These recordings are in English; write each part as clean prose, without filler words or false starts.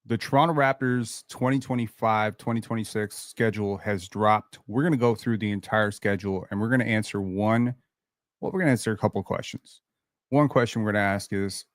The Toronto Raptors 2025-2026 schedule has dropped. We're going to go through the entire schedule and we're going to answer we're going to answer a couple of questions. One question we're going to ask is,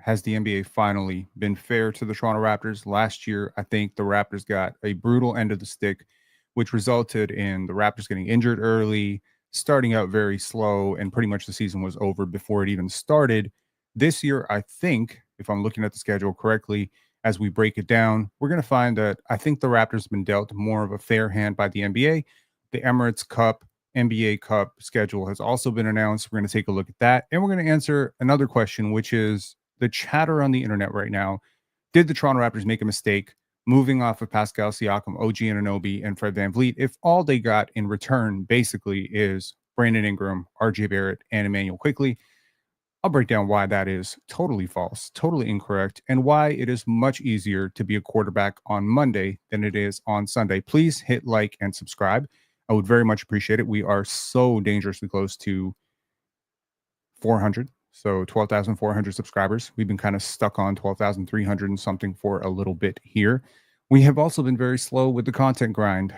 has the NBA finally been fair to the Toronto Raptors? Last year, I think the Raptors got a brutal end of the stick, which resulted in the Raptors getting injured early, starting out very slow, and pretty much the season was over before it even started. This year, I think, if I'm looking at the schedule correctly, as we break it down, we're going to find that I think the Raptors have been dealt more of a fair hand by the NBA. The Emirates Cup, NBA Cup schedule has also been announced. We're going to take a look at that. And we're going to answer another question, which is the chatter on the internet right now. Did the Toronto Raptors make a mistake moving off of Pascal Siakam, OG Anunoby, and Fred VanVleet if all they got in return basically is Brandon Ingram, RJ Barrett, and Emmanuel Quickley? I'll break down why that is totally false, totally incorrect, and why it is much easier to be a quarterback on Monday than it is on Sunday. Please hit like and subscribe. I would very much appreciate it. We are so dangerously close to 400. So 12,400 subscribers. We've been kind of stuck on 12,300 and something for a little bit here. We have also been very slow with the content grind.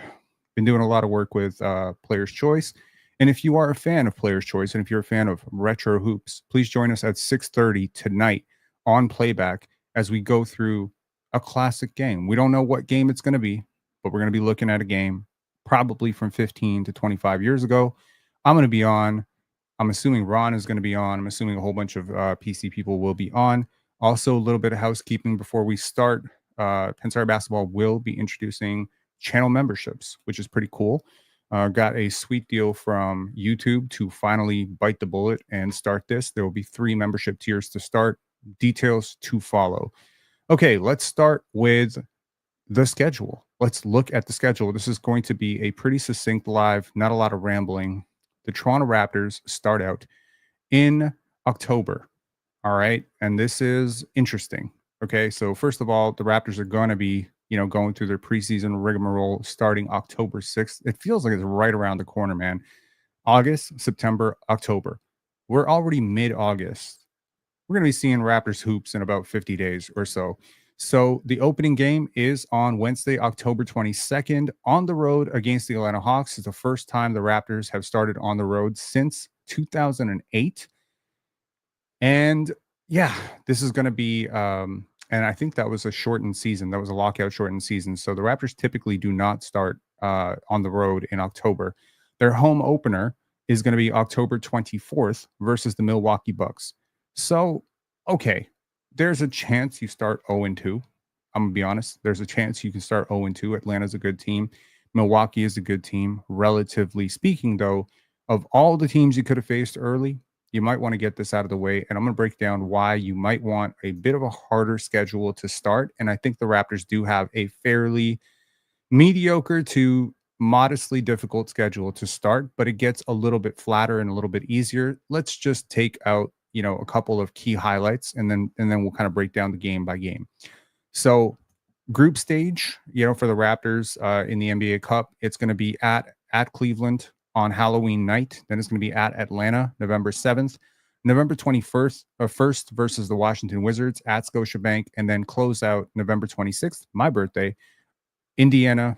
Been doing a lot of work with Player's Choice. And if you are a fan of Player's Choice and if you're a fan of retro hoops, please join us at 6:30 tonight on playback as we go through a classic game. We don't know what game it's going to be, but we're going to be looking at a game probably from 15 to 25 years ago. I'm going to be on. I'm assuming Ron is going to be on. I'm assuming a whole bunch of PC people will be on. Also, a little bit of housekeeping before we start. PENSARE Basketball will be introducing channel memberships, which is pretty cool. Got a sweet deal from YouTube to finally bite the bullet and start this. There will be 3 membership tiers to start. Details to follow. Okay, let's start with the schedule. Let's look at the schedule. This is going to be a pretty succinct live, not a lot of rambling. The Toronto Raptors start out in October. All right. And this is interesting. Okay. So, first of all, the Raptors are going to be, going through their preseason rigmarole starting October 6th. It feels like it's right around the corner, man. August, September, October. We're already mid August. We're going to be seeing Raptors hoops in about 50 days or so. So the opening game is on Wednesday, October 22nd on the road against the Atlanta Hawks. It's the first time the Raptors have started on the road since 2008. And yeah, this is going to be, and I think that was a shortened season. That was a lockout shortened season. So the Raptors typically do not start on the road in October. Their home opener is going to be October 24th versus the Milwaukee Bucks. So, okay, there's a chance you start 0-2. I'm going to be honest. There's a chance you can start 0-2. Atlanta's a good team. Milwaukee is a good team. Relatively speaking, though, of all the teams you could have faced early, you might want to get this out of the way. And I'm going to break down why you might want a bit of a harder schedule to start. And I think the Raptors do have a fairly mediocre to modestly difficult schedule to start, but it gets a little bit flatter and a little bit easier. Let's just take out a couple of key highlights, and then we'll kind of break down the game by game. So group stage, for the Raptors in the NBA Cup, it's going to be at Cleveland on Halloween night. Then it's going to be at Atlanta, November 7th. November 21st, first versus the Washington Wizards at Scotiabank, and then close out November 26th, my birthday, Indiana,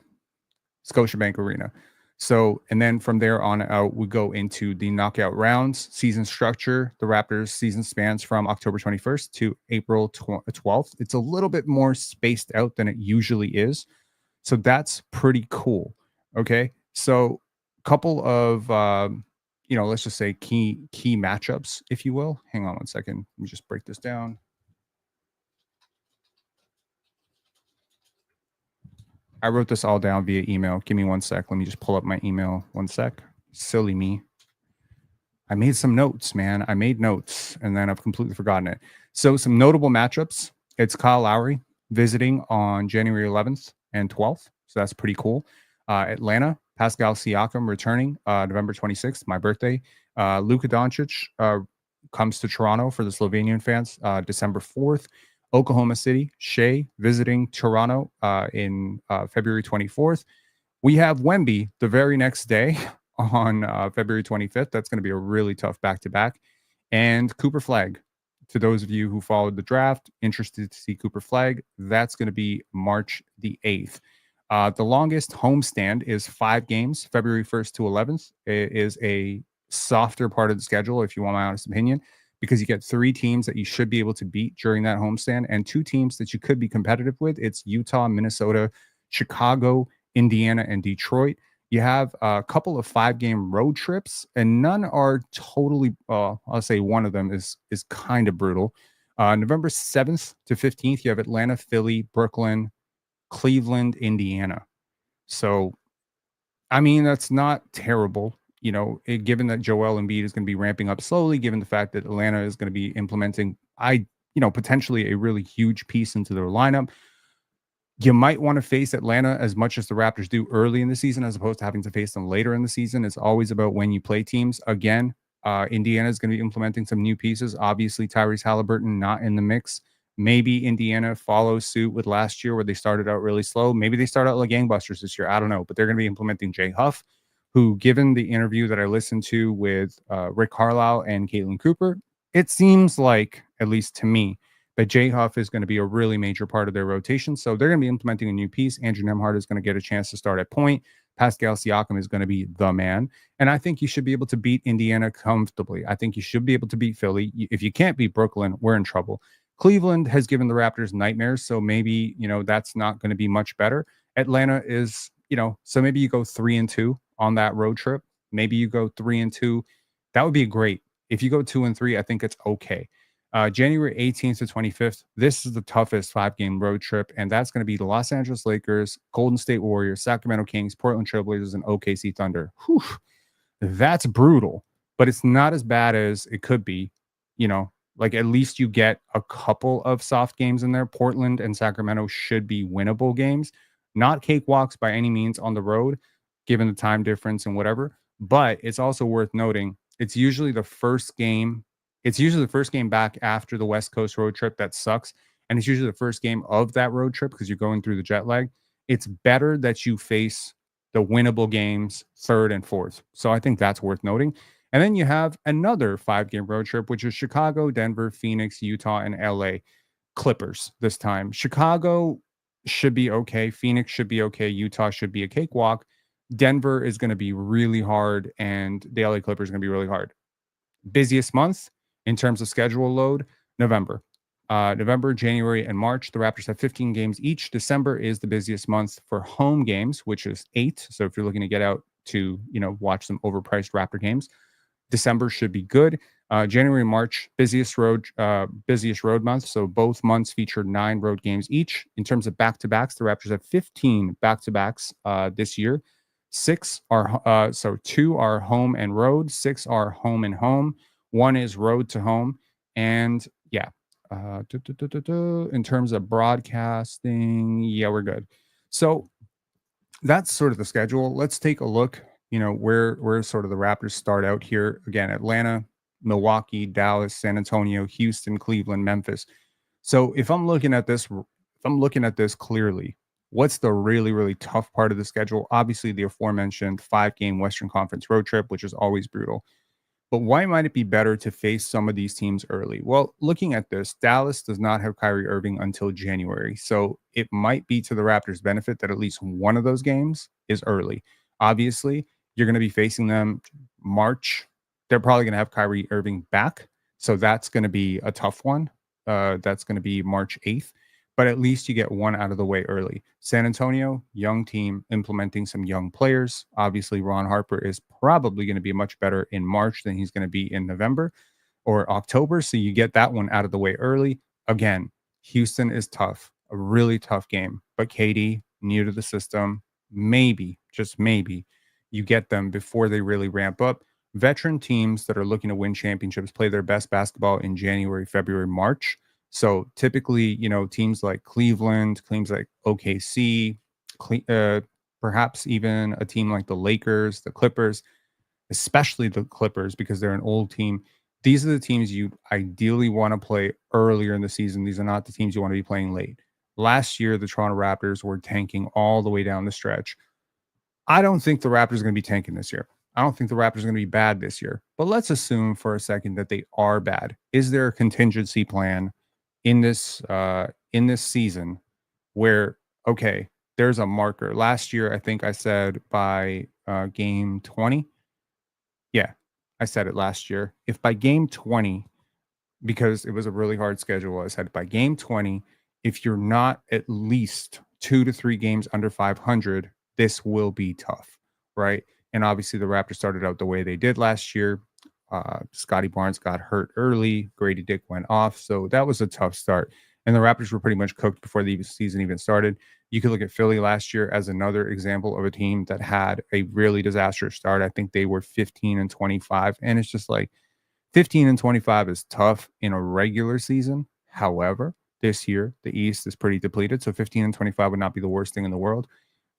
Scotiabank Arena. So, and then from there on out, we go into the knockout rounds. Season structure, the Raptors season spans from October 21st to April 12th. It's a little bit more spaced out than it usually is. So that's pretty cool. Okay. So a couple of, let's just say key matchups, if you will. Hang on one second. Let me just break this down. I wrote this all down via email. Give me one sec. Let me just pull up my email. One sec. Silly me. I made some notes, man. I made notes, and then I've completely forgotten it. So some notable matchups. It's Kyle Lowry visiting on January 11th and 12th. So that's pretty cool. Atlanta, Pascal Siakam returning November 26th, my birthday. Luka Doncic comes to Toronto for the Slovenian fans December 4th. Oklahoma City, Shea visiting Toronto in February 24th. We have Wemby the very next day on February 25th. That's going to be a really tough back-to-back. And Cooper Flag to those of you who followed the draft, interested to see Cooper Flag, that's going to be March the 8th. The longest homestand is 5 games, February 1st to 11th. It is a softer part of the schedule, if you want my honest opinion, because you get 3 teams that you should be able to beat during that homestand and 2 teams that you could be competitive with. It's Utah, Minnesota, Chicago, Indiana, and Detroit. You have a couple of 5-game road trips, and none are totally. I'll say one of them is kind of brutal. November 7th to 15th, you have Atlanta, Philly, Brooklyn, Cleveland, Indiana. So, I mean, that's not terrible. Given that Joel Embiid is going to be ramping up slowly, given the fact that Atlanta is going to be implementing, potentially a really huge piece into their lineup. You might want to face Atlanta as much as the Raptors do early in the season, as opposed to having to face them later in the season. It's always about when you play teams. Again, Indiana is going to be implementing some new pieces. Obviously, Tyrese Halliburton not in the mix. Maybe Indiana follows suit with last year where they started out really slow. Maybe they start out like gangbusters this year. I don't know, but they're going to be implementing Jay Huff, who, given the interview that I listened to with Rick Carlisle and Caitlin Cooper, it seems like, at least to me, that Jay Huff is going to be a really major part of their rotation. So they're going to be implementing a new piece. Andrew Nemhard is going to get a chance to start at point. Pascal Siakam is going to be the man. And I think you should be able to beat Indiana comfortably. I think you should be able to beat Philly. If you can't beat Brooklyn, we're in trouble. Cleveland has given the Raptors nightmares. So maybe, that's not going to be much better. Atlanta is, so maybe you go 3-2 on that road trip. Maybe you go 3-2. That would be great. If you go 2-3, I think it's okay. January 18th to 25th, this is the toughest 5-game road trip, and that's going to be the Los Angeles Lakers, Golden State Warriors, Sacramento Kings, Portland Trailblazers, and OKC Thunder. Whew, that's brutal, but it's not as bad as it could be. Like at least you get a couple of soft games in there. Portland and Sacramento should be winnable games, not cakewalks by any means on the road, given the time difference and whatever. But it's also worth noting it's usually the first game back after the West Coast road trip that sucks. And it's usually the first game of that road trip because you're going through the jet lag. It's better that you face the winnable games 3rd and 4th. So I think that's worth noting. And then you have another 5-game road trip, which is Chicago, Denver, Phoenix, Utah, and LA. Clippers this time. Chicago should be okay. Phoenix should be okay. Utah should be a cakewalk. Denver is going to be really hard, and the LA Clippers are going to be really hard. Busiest month in terms of schedule load, November. November, January, and March, the Raptors have 15 games each. December is the busiest month for home games, which is 8. So if you're looking to get out to, watch some overpriced Raptor games, December should be good. January, March, busiest road months. So both months feature 9 road games each. In terms of back-to-backs, the Raptors have 15 back-to-backs this year. 2 are home and road. 6 are home and home. 1 is road to home. And yeah, in terms of broadcasting, yeah, we're good. So that's sort of the schedule. Let's take a look, where sort of the Raptors start out here. Again, Atlanta, Milwaukee, Dallas, San Antonio, Houston, Cleveland, Memphis. So if I'm looking at this clearly, what's the really, really tough part of the schedule? Obviously, the aforementioned 5-game Western Conference road trip, which is always brutal. But why might it be better to face some of these teams early? Well, looking at this, Dallas does not have Kyrie Irving until January. So it might be to the Raptors' benefit that at least one of those games is early. Obviously, you're going to be facing them March. They're probably going to have Kyrie Irving back. So that's going to be a tough one. That's going to be March 8th. But at least you get one out of the way early. San Antonio, young team, implementing some young players. Obviously, Ron Harper is probably going to be much better in March than he's going to be in November or October. So you get that one out of the way early. Again, Houston is tough, a really tough game. But KD, new to the system, maybe, just maybe, you get them before they really ramp up. Veteran teams that are looking to win championships play their best basketball in January, February, March. So typically, teams like Cleveland, teams like OKC, perhaps even a team like the Lakers, the Clippers, especially the Clippers because they're an old team. These are the teams you ideally want to play earlier in the season. These are not the teams you want to be playing late. Last year, the Toronto Raptors were tanking all the way down the stretch. I don't think the Raptors are going to be tanking this year. I don't think the Raptors are going to be bad this year, but let's assume for a second that they are bad. Is there a contingency plan in this season where okay, there's a marker? Last year, I think I said by game 20. Yeah, I said it last year. If by game 20, because it was a really hard schedule, I said by game 20, if you're not at least 2 to 3 games under 500, this will be tough, right? And obviously, the Raptors started out the way they did last year. Scotty Barnes got hurt early. Grady Dick went off. So that was a tough start. And the Raptors were pretty much cooked before the season even started. You could look at Philly last year as another example of a team that had a really disastrous start. I think they were 15 and 25. And it's just like, 15 and 25 is tough in a regular season. However, this year, the East is pretty depleted. So 15 and 25 would not be the worst thing in the world.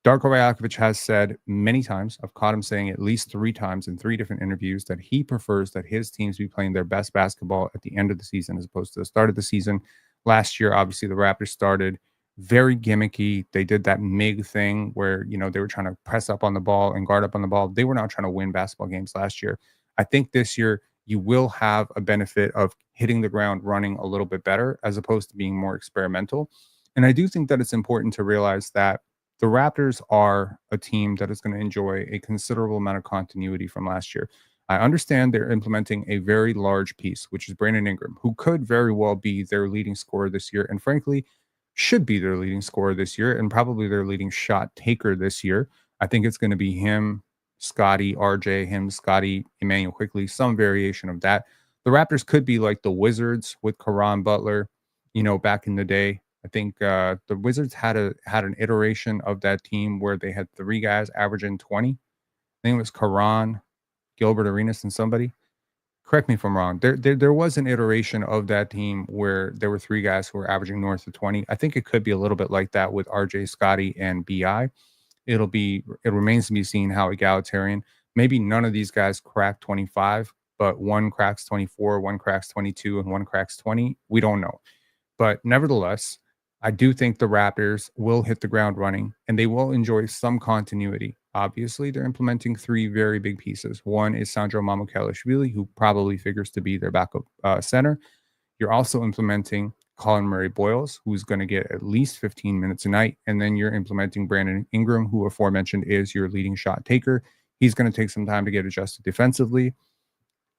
Darko Rajakovic has said many times, I've caught him saying at least 3 times in 3 different interviews, that he prefers that his teams be playing their best basketball at the end of the season as opposed to the start of the season. Last year, obviously, the Raptors started very gimmicky. They did that MIG thing where, they were trying to press up on the ball and guard up on the ball. They were not trying to win basketball games last year. I think this year you will have a benefit of hitting the ground running a little bit better as opposed to being more experimental. And I do think that it's important to realize that the Raptors are a team that is going to enjoy a considerable amount of continuity from last year. I understand they're implementing a very large piece, which is Brandon Ingram, who could very well be their leading scorer this year, and frankly, should be their leading scorer this year, and probably their leading shot taker this year. I think it's going to be him, Scotty, RJ, him, Scotty, Emmanuel quickly, some variation of that. The Raptors could be like the Wizards with Karan Butler, back in the day. I think the Wizards had an iteration of that team where they had 3 guys averaging 20. I think it was Karan, Gilbert Arenas, and somebody. Correct me if I'm wrong. There was an iteration of that team where there were 3 guys who were averaging north of 20. I think it could be a little bit like that with RJ, Scotty, and BI. It remains to be seen how egalitarian. Maybe none of these guys crack 25, but one cracks 24, one cracks 22, and one cracks 20. We don't know. But nevertheless, I do think the Raptors will hit the ground running and they will enjoy some continuity. Obviously, they're implementing 3 very big pieces. One is Sandro Mamukelashvili, who probably figures to be their backup center. You're also implementing Colin Murray Boyles, who's going to get at least 15 minutes a night. And then you're implementing Brandon Ingram, who aforementioned is your leading shot taker. He's going to take some time to get adjusted defensively.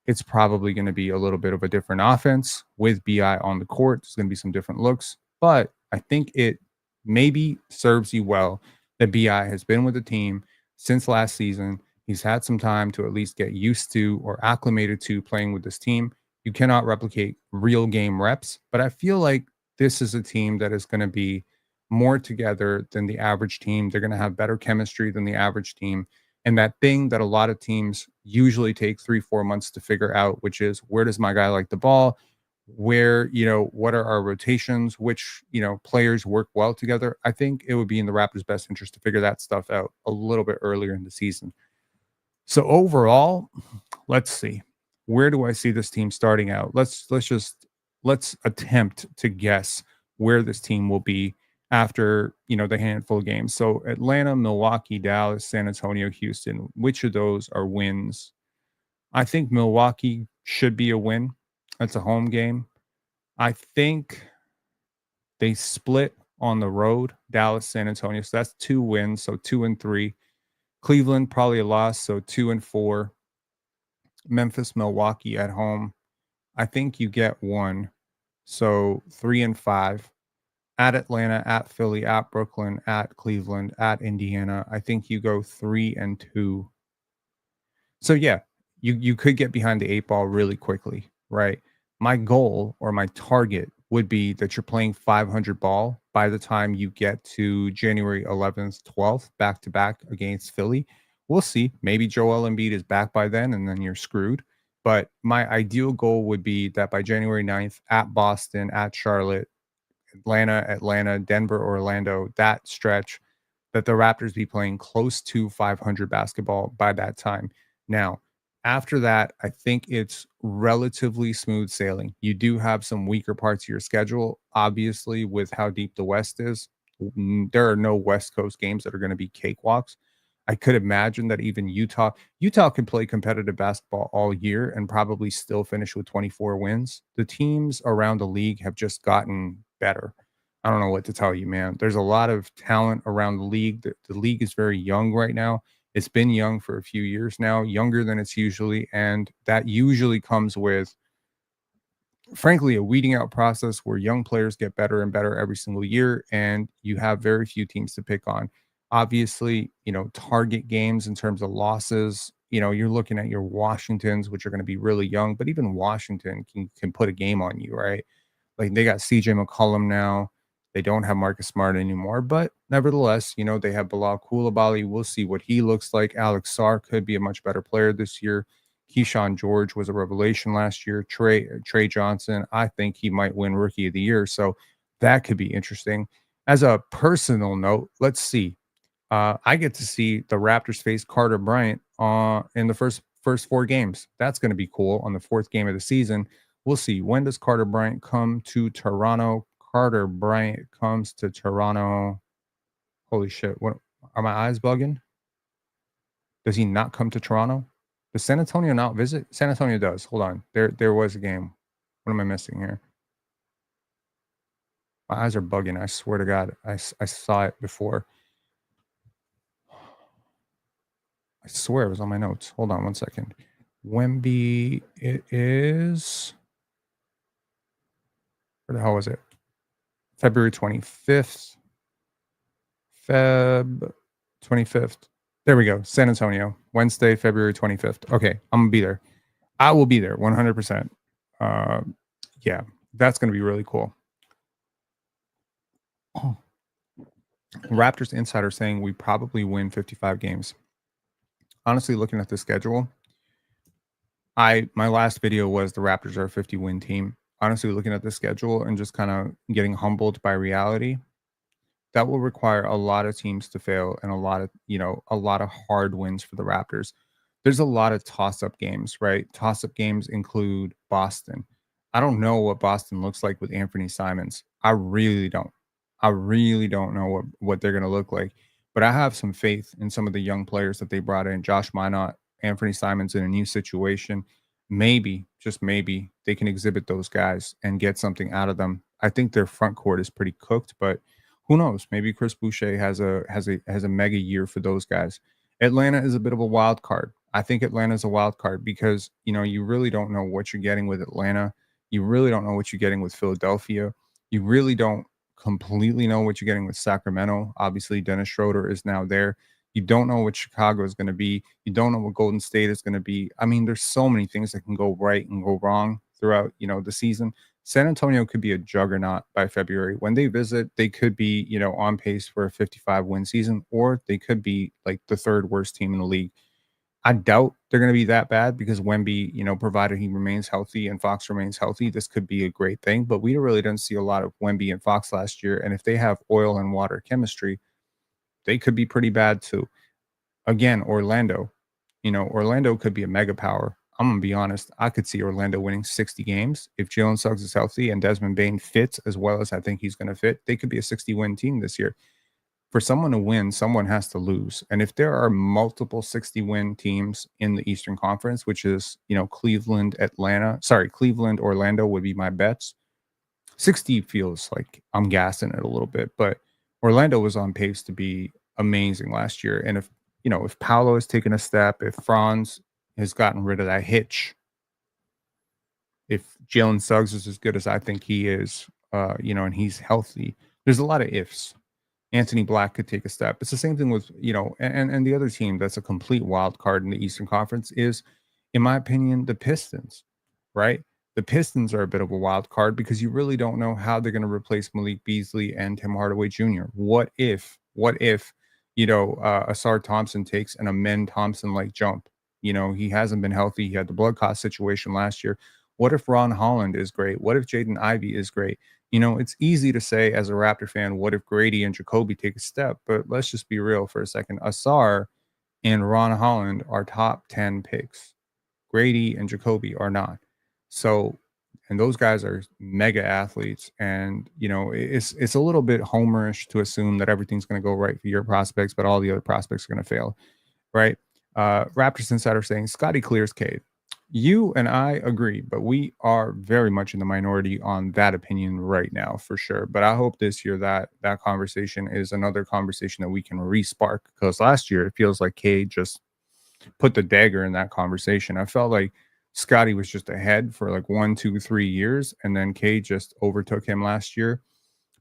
It's probably going to be a little bit of a different offense with BI on the court. There's going to be some different looks, but I think it maybe serves you well that BI has been with the team since last season. He's had some time to at least get used to or acclimated to playing with this team. You cannot replicate real game reps, but I feel like this is a team that is going to be more together than the average team. They're going to have better chemistry than the average team. And that thing that a lot of teams usually take 3, 4 months to figure out, which is where does my guy like the ball? Where, what are our rotations? Which, players work well together? I think it would be in the Raptors' best interest to figure that stuff out a little bit earlier in the season. So overall, let's see. Where do I see this team starting out? Let's attempt to guess where this team will be after, the handful of games. So Atlanta, Milwaukee, Dallas, San Antonio, Houston, which of those are wins? I think Milwaukee should be a win. That's a home game. I think they split on the road, Dallas, San Antonio. So that's 2 wins. So 2 and 3. Cleveland, probably a loss. So 2 and 4. Memphis, Milwaukee at home. I think you get one. So 3 and 5. At Atlanta, at Philly, at Brooklyn, at Cleveland, at Indiana. I think you go 3 and 2. So yeah, you could get behind the 8 ball really quickly, right? My goal or my target would be that you're playing 500 ball by the time you get to January 11th, 12th, back to back against Philly. We'll see. Maybe Joel Embiid is back by then and then you're screwed. But my ideal goal would be that by January 9th at Boston, at Charlotte, Atlanta, Denver, Orlando, that stretch, that the Raptors be playing close to 500 basketball by that time. Now, after that, I think it's relatively smooth sailing. You do have some weaker parts of your schedule, obviously, with how deep the West is. There are no West Coast games that are going to be cakewalks. I could imagine that even Utah could play competitive basketball all year and probably still finish with 24 wins. The teams around the league have just gotten better. I don't know what to tell you, man. There's a lot of talent around the league. The league is very young right now. It's been young for a few years now, younger than it's usually, and that usually comes with, frankly, a weeding out process where young players get better and better every single year, and you have very few teams to pick on. Obviously, target games in terms of losses, you're looking at your Washingtons, which are going to be really young, but even Washington can put a game on you, right? Like they got CJ McCollum now. They don't have Marcus Smart anymore, but nevertheless, they have Bilal Coulibaly. We'll see what he looks like. Alex Sarr could be a much better player this year. Keyshawn George was a revelation last year. Trey Johnson, I think he might win Rookie of the Year. So that could be interesting. As a personal note, let's see. I get to see the Raptors face Carter Bryant in the first four games. That's going to be cool on the fourth game of the season. We'll see. When does Carter Bryant come to Toronto? Carter Bryant comes to Toronto. Holy shit! What are my eyes bugging? Does he not come to Toronto? Does San Antonio not visit? San Antonio does. Hold on. There was a game. What am I missing here? My eyes are bugging. I swear to God, I saw it before. I swear it was on my notes. Hold on one second. Wemby, it is. Where the hell was it? February 25th. Feb 25th. There we go. San Antonio, Wednesday, February 25th. Okay, I'm going to be there. I will be there 100%. Yeah, that's going to be really cool. Oh. Raptors insider saying we probably win 55 games. Honestly, looking at the schedule, my last video was the Raptors are a 50 win team. Honestly, looking at the schedule and just kind of getting humbled by reality, that will require a lot of teams to fail and a lot of hard wins for the Raptors. There's a lot of toss-up games, right? Toss-up games include Boston. I don't know what Boston looks like with Anthony Simons. I really don't. I really don't know what they're going to look like. But I have some faith in some of the young players that they brought in. Josh Minot, Anthony Simons in a new situation. Maybe, just maybe, they can exhibit those guys and get something out of them. I think their front court is pretty cooked, but who knows? Maybe Chris Boucher has a mega year for those guys. Atlanta is a bit of a wild card. I think Atlanta is a wild card because you really don't know what you're getting with Atlanta. You really don't know what you're getting with Philadelphia. You really don't completely know what you're getting with Sacramento. Obviously, Dennis Schroeder is now there. You don't know what Chicago is going to be. You don't know what Golden State is going to be. I mean, there's so many things that can go right and go wrong throughout the season. San Antonio could be a juggernaut by February. When they visit, they could be, on pace for a 55 win season, or they could be like the third worst team in the league. I doubt they're going to be that bad because Wemby, provided he remains healthy and Fox remains healthy, this could be a great thing. But we really didn't see a lot of Wemby and Fox last year. And if they have oil and water chemistry, they could be pretty bad too. Again, Orlando, Orlando could be a mega power. I'm gonna be honest. I could see Orlando winning 60 games if Jalen Suggs is healthy and Desmond Bain fits as well as I think he's going to fit. They could be a 60-win team this year. For someone to win, someone has to lose. And if there are multiple 60-win teams in the Eastern Conference, which is Cleveland, Orlando would be my bets. 60 feels like I'm gassing it a little bit, but Orlando was on pace to be amazing last year. And if Paolo has taken a step, if Franz has gotten rid of that hitch, if Jalen Suggs is as good as I think he is, and he's healthy, there's a lot of ifs. Anthony Black could take a step. It's the same thing with, and the other team that's a complete wild card in the Eastern Conference is, in my opinion, the Pistons, right? The Pistons are a bit of a wild card because you really don't know how they're going to replace Malik Beasley and Tim Hardaway Jr. What if, Asar Thompson takes an Amen Thompson like jump? He hasn't been healthy. He had the blood clot situation last year. What if Ron Holland is great? What if Jaden Ivey is great? It's easy to say as a Raptor fan, what if Grady and Jacoby take a step? But let's just be real for a second. Asar and Ron Holland are top 10 picks. Grady and Jacoby are not. So, and those guys are mega athletes. And, it's a little bit homerish to assume that everything's going to go right for your prospects, but all the other prospects are going to fail. right? Raptors Insider saying Scotty clears Cade. You and I agree, but we are very much in the minority on that opinion right now, for sure. But I hope this year that conversation is another conversation that we can respark, because last year it feels like Cade just put the dagger in that conversation. I felt like Scotty was just ahead for like 1, 2, 3 years, and then Cade just overtook him last year.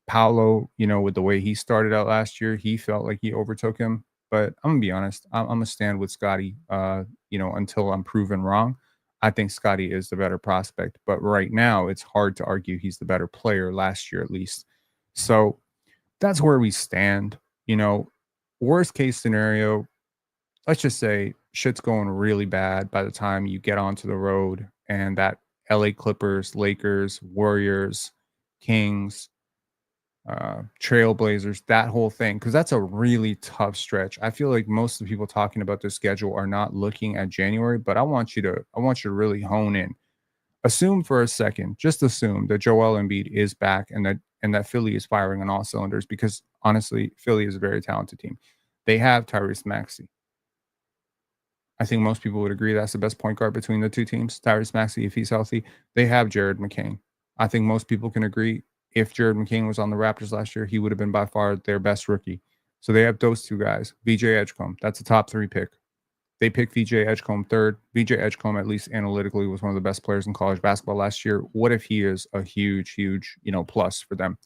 Paolo, with the way he started out last year, he felt like he overtook him. But I'm gonna be honest, I'm gonna stand with Scotty. Until I'm proven wrong. I think Scotty is the better prospect. But right now, it's hard to argue he's the better player last year, at least. So that's where we stand. You know, Worst case scenario, let's just say shit's going really bad by the time you get onto the road, and that LA Clippers, Lakers, Warriors, Kings, Trailblazers, that whole thing, because that's a really tough stretch. I feel like most of the people talking about this schedule are not looking at January, but I want you to really hone in. Assume for a second, just assume that Joel Embiid is back, and that Philly is firing on all cylinders, because honestly, Philly is a very talented team. They have Tyrese Maxey. I think most people would agree that's the best point guard between the two teams. Tyrese Maxey, if he's healthy, they have Jared McCain. I think most people can agree if Jared McCain was on the Raptors last year, he would have been by far their best rookie. So they have those two guys. VJ Edgecombe, that's a top 3 pick. They picked VJ Edgecombe third. VJ Edgecombe, at least analytically, was one of the best players in college basketball last year. What if he is a huge, huge, plus for them?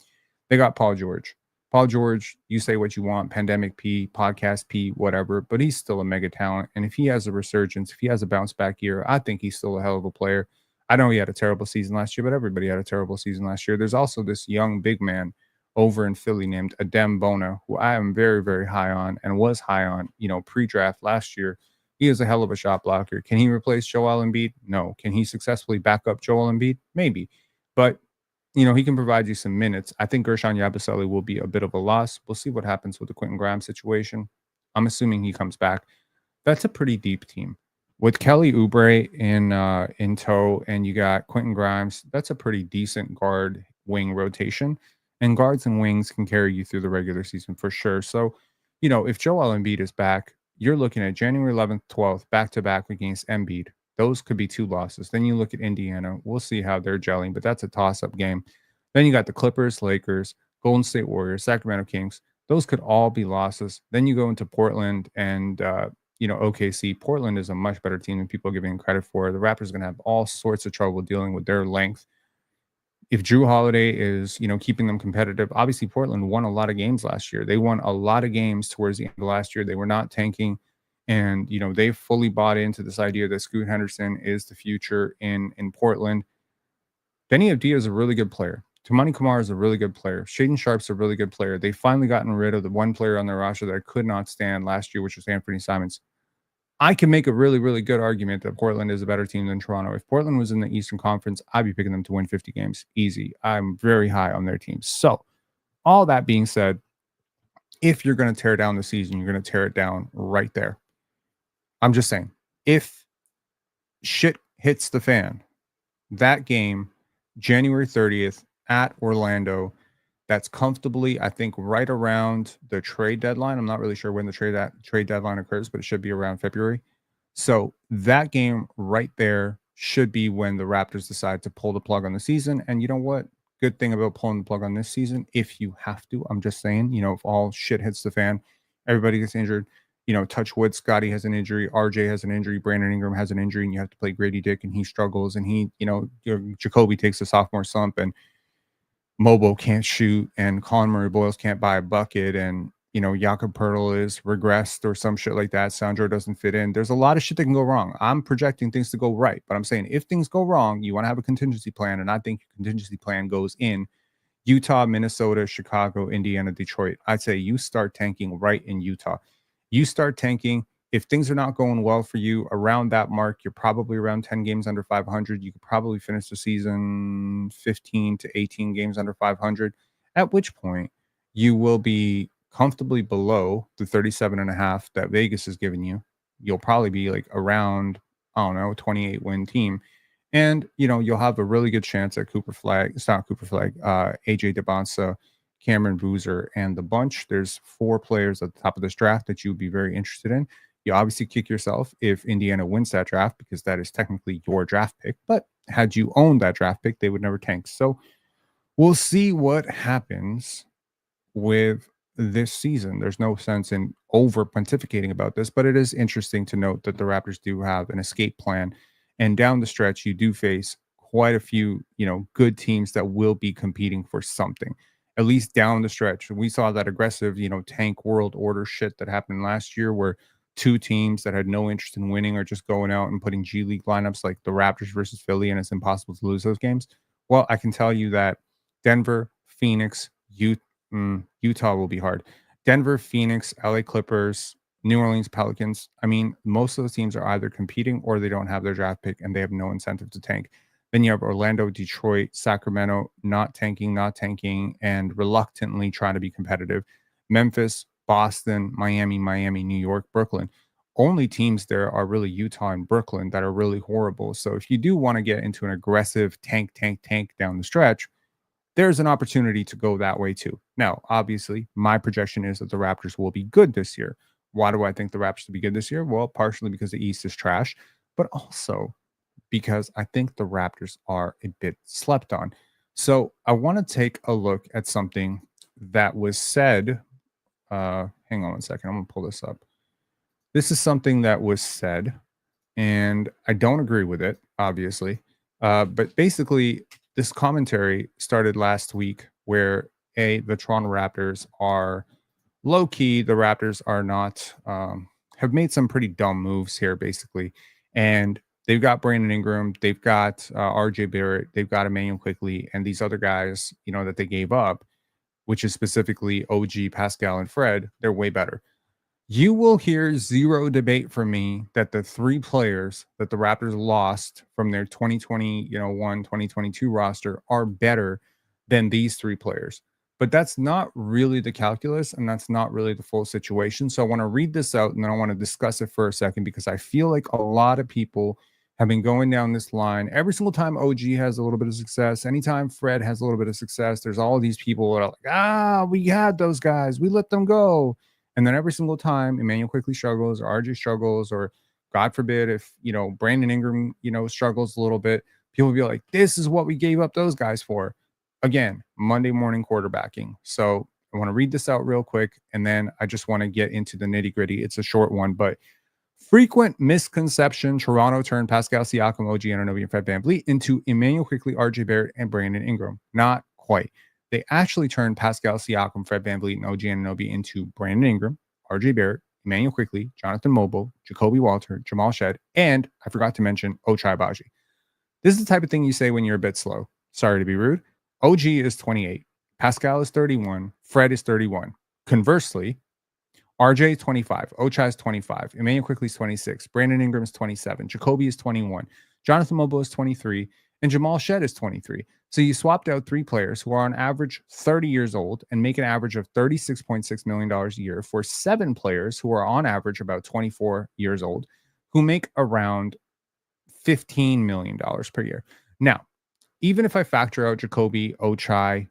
They got Paul George. Paul George, you say what you want, pandemic P, podcast P, whatever, but he's still a mega talent. And if he has a resurgence, if he has a bounce back year, I think he's still a hell of a player. I know he had a terrible season last year, but everybody had a terrible season last year. There's also this young big man over in Philly named Adem Bona, who I am very, very high on and was high on, pre-draft last year. He is a hell of a shot blocker. Can he replace Joel Embiid? No. Can he successfully back up Joel Embiid? Maybe. But he can provide you some minutes. I think Gershon Yabusele will be a bit of a loss. We'll see what happens with the Quentin Grimes situation. I'm assuming he comes back. That's a pretty deep team. With Kelly Oubre in tow, and you got Quentin Grimes, that's a pretty decent guard wing rotation. And guards and wings can carry you through the regular season for sure. So, if Joel Embiid is back, you're looking at January 11th, 12th, back to back against Embiid. Those could be 2 losses. Then you look at Indiana. We'll see how they're gelling, but that's a toss-up game. Then you got the Clippers, Lakers, Golden State Warriors, Sacramento Kings. Those could all be losses. Then you go into Portland and OKC. Portland is a much better team than people are giving credit for. The Raptors are going to have all sorts of trouble dealing with their length. If Drew Holiday is, keeping them competitive, obviously Portland won a lot of games last year. They won a lot of games towards the end of last year. They were not tanking. And, they fully bought into this idea that Scoot Henderson is the future in Portland. Benny Abdia is a really good player. Tumani Kamara is a really good player. Shaden Sharp's a really good player. They've finally gotten rid of the one player on their roster that I could not stand last year, which was Anthony Simons. I can make a really, really good argument that Portland is a better team than Toronto. If Portland was in the Eastern Conference, I'd be picking them to win 50 games. Easy. I'm very high on their team. So, all that being said, if you're going to tear down the season, you're going to tear it down right there. I'm just saying, if shit hits the fan, that game, January 30th at Orlando, that's comfortably, I think, right around the trade deadline. I'm not really sure when the trade deadline occurs, but it should be around February. So that game right there should be when the Raptors decide to pull the plug on the season. And you know what? Good thing about pulling the plug on this season, if you have to, I'm just saying, if all shit hits the fan, everybody gets injured. Touch wood, Scotty has an injury, RJ has an injury, Brandon Ingram has an injury, and you have to play Grady Dick, and he struggles, and Jacoby takes a sophomore slump, and Mobo can't shoot, and Colin Murray Boyles can't buy a bucket, and Jakob Pertl is regressed or some shit like that. Sandro doesn't fit in. There's a lot of shit that can go wrong. I'm projecting things to go right, but I'm saying if things go wrong, you want to have a contingency plan, and I think your contingency plan goes in Utah, Minnesota, Chicago, Indiana, Detroit. I'd say you start tanking right in Utah. You start tanking. If things are not going well for you around that mark, you're probably around 10 games under 500. You could probably finish the season 15 to 18 games under 500, at which point you will be comfortably below the 37.5 that Vegas is giving you. You'll probably be like around, I don't know, 28 win team. And, you'll have a really good chance at Cooper Flag. It's not Cooper Flag, AJ DeBonsa, Cameron Boozer, and the bunch. There's 4 players at the top of this draft that you would be very interested in. You obviously kick yourself if Indiana wins that draft because that is technically your draft pick. But had you owned that draft pick, they would never tank. So we'll see what happens with this season. There's no sense in over pontificating about this, but it is interesting to note that the Raptors do have an escape plan. And down the stretch, you do face quite a few, good teams that will be competing for something. At least down the stretch. We saw that aggressive, tank world order shit that happened last year where two teams that had no interest in winning are just going out and putting G League lineups like the Raptors versus Philly, and it's impossible to lose those games. Well, I can tell you that Denver, Phoenix, Utah will be hard. Denver, Phoenix, LA Clippers, New Orleans Pelicans. I mean, most of those teams are either competing or they don't have their draft pick and they have no incentive to tank. Then you have Orlando, Detroit, Sacramento, not tanking, and reluctantly trying to be competitive. Memphis, Boston, Miami, New York, Brooklyn. Only teams there are really Utah and Brooklyn that are really horrible. So if you do want to get into an aggressive tank down the stretch, there's an opportunity to go that way too. Now, obviously, my projection is that the Raptors will be good this year. Why do I think the Raptors will be good this year? Well, partially because the East is trash, but also because I think the Raptors are a bit slept on. So I want to take a look at something that was said. Hang on one second. I'm going to pull this up. This is something that was said, and I don't agree with it, obviously. But basically, this commentary started last week where the Toronto Raptors are low key. The Raptors are not have made some pretty dumb moves here, basically, and they've got Brandon Ingram, they've got RJ Barrett, they've got Emmanuel Quickly, and these other guys, that they gave up, which is specifically OG, Pascal, and Fred. They're way better. You will hear zero debate from me that the three players that the Raptors lost from their 2021, 2022 roster are better than these three players. But that's not really the calculus and that's not really the full situation. So I want to read this out and then I want to discuss it for a second because I feel like a lot of people have been going down this line. Every single time OG has a little bit of success, anytime Fred has a little bit of success, there's all of these people that are like, we had those guys, we let them go. And then every single time Emmanuel quickly struggles or RJ struggles, or God forbid, if, Brandon Ingram, struggles a little bit, people will be like, this is what we gave up those guys for. Again, Monday morning quarterbacking. So I want to read this out real quick. And then I just want to get into the nitty gritty. It's a short one, but frequent misconception. Toronto turned Pascal Siakam, OG Anunoby, and Fred VanVleet into Emmanuel Quickly, RJ Barrett, and Brandon Ingram. Not quite. They actually turned Pascal Siakam, Fred VanVleet, and OG Anunoby into Brandon Ingram, RJ Barrett, Emmanuel Quickly, Jonathan Mobile, Jacoby Walter, Jamal Shed, and I forgot to mention Ochai Baji. This is the type of thing you say when you're a bit slow. Sorry to be rude. OG is 28. Pascal is 31. Fred is 31. Conversely, RJ is 25. Ochai is 25. Emmanuel Quickly is 26. Brandon Ingram is 27. Jacoby is 21. Jonathan Mobile is 23. And Jamal Shed is 23. So you swapped out three players who are on average 30 years old and make an average of $36.6 million a year for seven players who are on average about 24 years old who make around $15 million per year. Now, even if I factor out Jacoby, Ochai,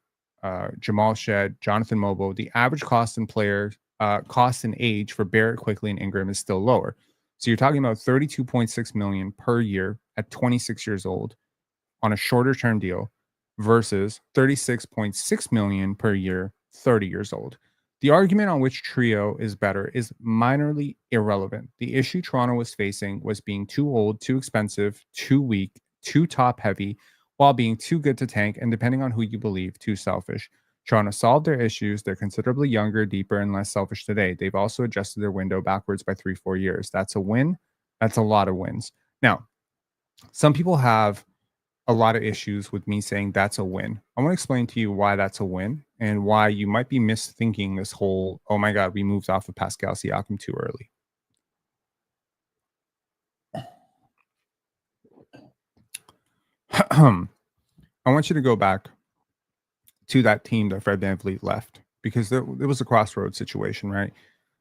Jamal Shed, Jonathan Mobile, the average cost in players, cost and age for Barrett, Quickly, and Ingram is still lower. So you're talking about $32.6 million per year at 26 years old on a shorter term deal versus $36.6 million per year, 30 years old. The argument on which trio is better is minorly irrelevant. The issue Toronto was facing was being too old, too expensive, too weak, too top heavy, while being too good to tank, and depending on who you believe, too selfish. Toronto solved their issues. They're considerably younger, deeper, and less selfish today. They've also adjusted their window backwards by 3-4 years. That's a win. That's a lot of wins. Now, some people have a lot of issues with me saying that's a win. I want to explain to you why that's a win and why you might be misthinking this whole, oh my God, we moved off of Pascal Siakam too early. I want you to go back to that team that Fred VanVleet left because it was a crossroads situation, right?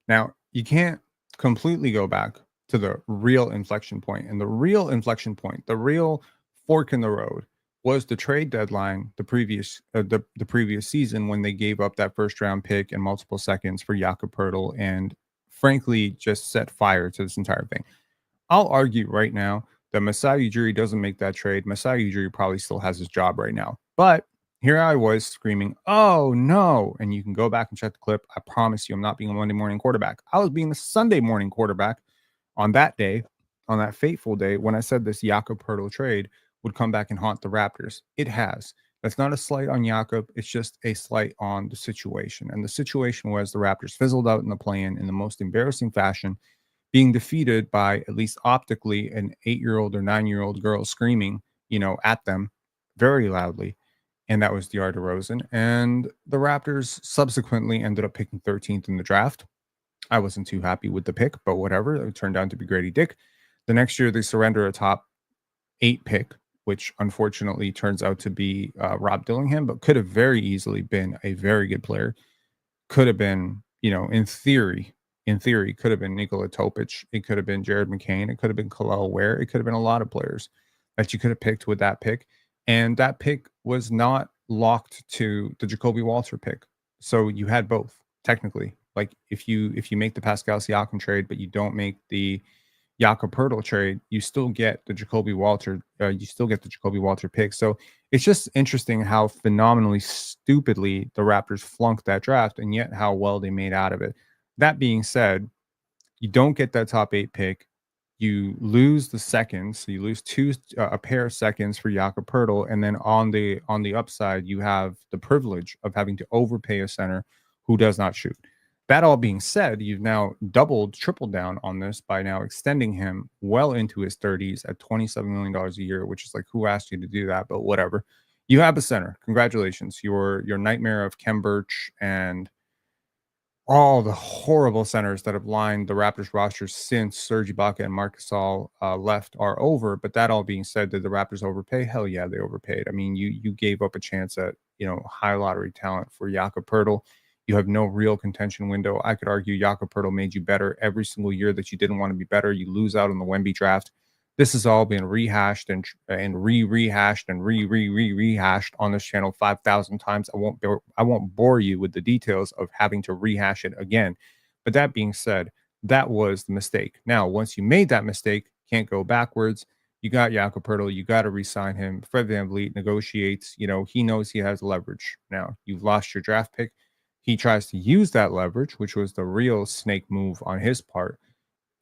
Now, you can't completely go back to the real inflection point. And the real inflection point, the real fork in the road was the trade deadline the previous previous season when they gave up that first round pick and multiple seconds for Jakob Poeltl and frankly just set fire to this entire thing. I'll argue right now that Masai Ujiri doesn't make that trade. Masai Ujiri probably still has his job right now. But here I was screaming, "Oh no." And you can go back and check the clip. I promise you, I'm not being a Monday morning quarterback. I was being the Sunday morning quarterback on that day, on that fateful day, when I said this Jakob Poeltl trade would come back and haunt the Raptors. It has. That's not a slight on Jakob. It's just a slight on the situation. And the situation was the Raptors fizzled out in the play-in the most embarrassing fashion, being defeated by, at least optically, an 8-year-old or 9-year-old girl screaming, at them very loudly. And that was DeAr DeRozan. And the Raptors subsequently ended up picking 13th in the draft. I wasn't too happy with the pick, but whatever. It turned out to be Grady Dick. The next year, they surrender a top 8 pick, which unfortunately turns out to be Rob Dillingham, but could have very easily been a very good player. Could have been, in theory, could have been Nikola Topic. It could have been Jared McCain. It could have been Khalil Ware. It could have been a lot of players that you could have picked with that pick. And that pick was not locked to the Jacoby Walter pick. So you had both, technically. Like if you make the Pascal Siakam trade, but you don't make the Jakob Poeltl trade, you still get the Jacoby Walter. You still get the Jacoby Walter pick. So it's just interesting how phenomenally stupidly the Raptors flunked that draft, and yet how well they made out of it. That being said, you don't get that top 8 pick. You lose the seconds, so you lose a pair of seconds for Jakob Poeltl, and then on the upside, you have the privilege of having to overpay a center who does not shoot. That all being said, you've now tripled down on this by now extending him well into his 30s at $27 million a year, which is like, who asked you to do that? But whatever. You have a center. Congratulations. Your nightmare of Kem Birch and all the horrible centers that have lined the Raptors roster since Serge Ibaka and Marc Gasol left are over. But that all being said, did the Raptors overpay? Hell yeah, they overpaid. I mean, you gave up a chance at high lottery talent for Jakob Poeltl. You have no real contention window. I could argue Jakob Poeltl made you better every single year that you didn't want to be better. You lose out on the Wemby draft. This has all been rehashed and rehashed and rehashed on this channel 5,000 times. I won't bore you with the details of having to rehash it again. But that being said, that was the mistake. Now, once you made that mistake, can't go backwards. You got Jakob Poeltl. You got to re-sign him. Fred VanVleet negotiates. He knows he has leverage. Now, you've lost your draft pick. He tries to use that leverage, which was the real snake move on his part,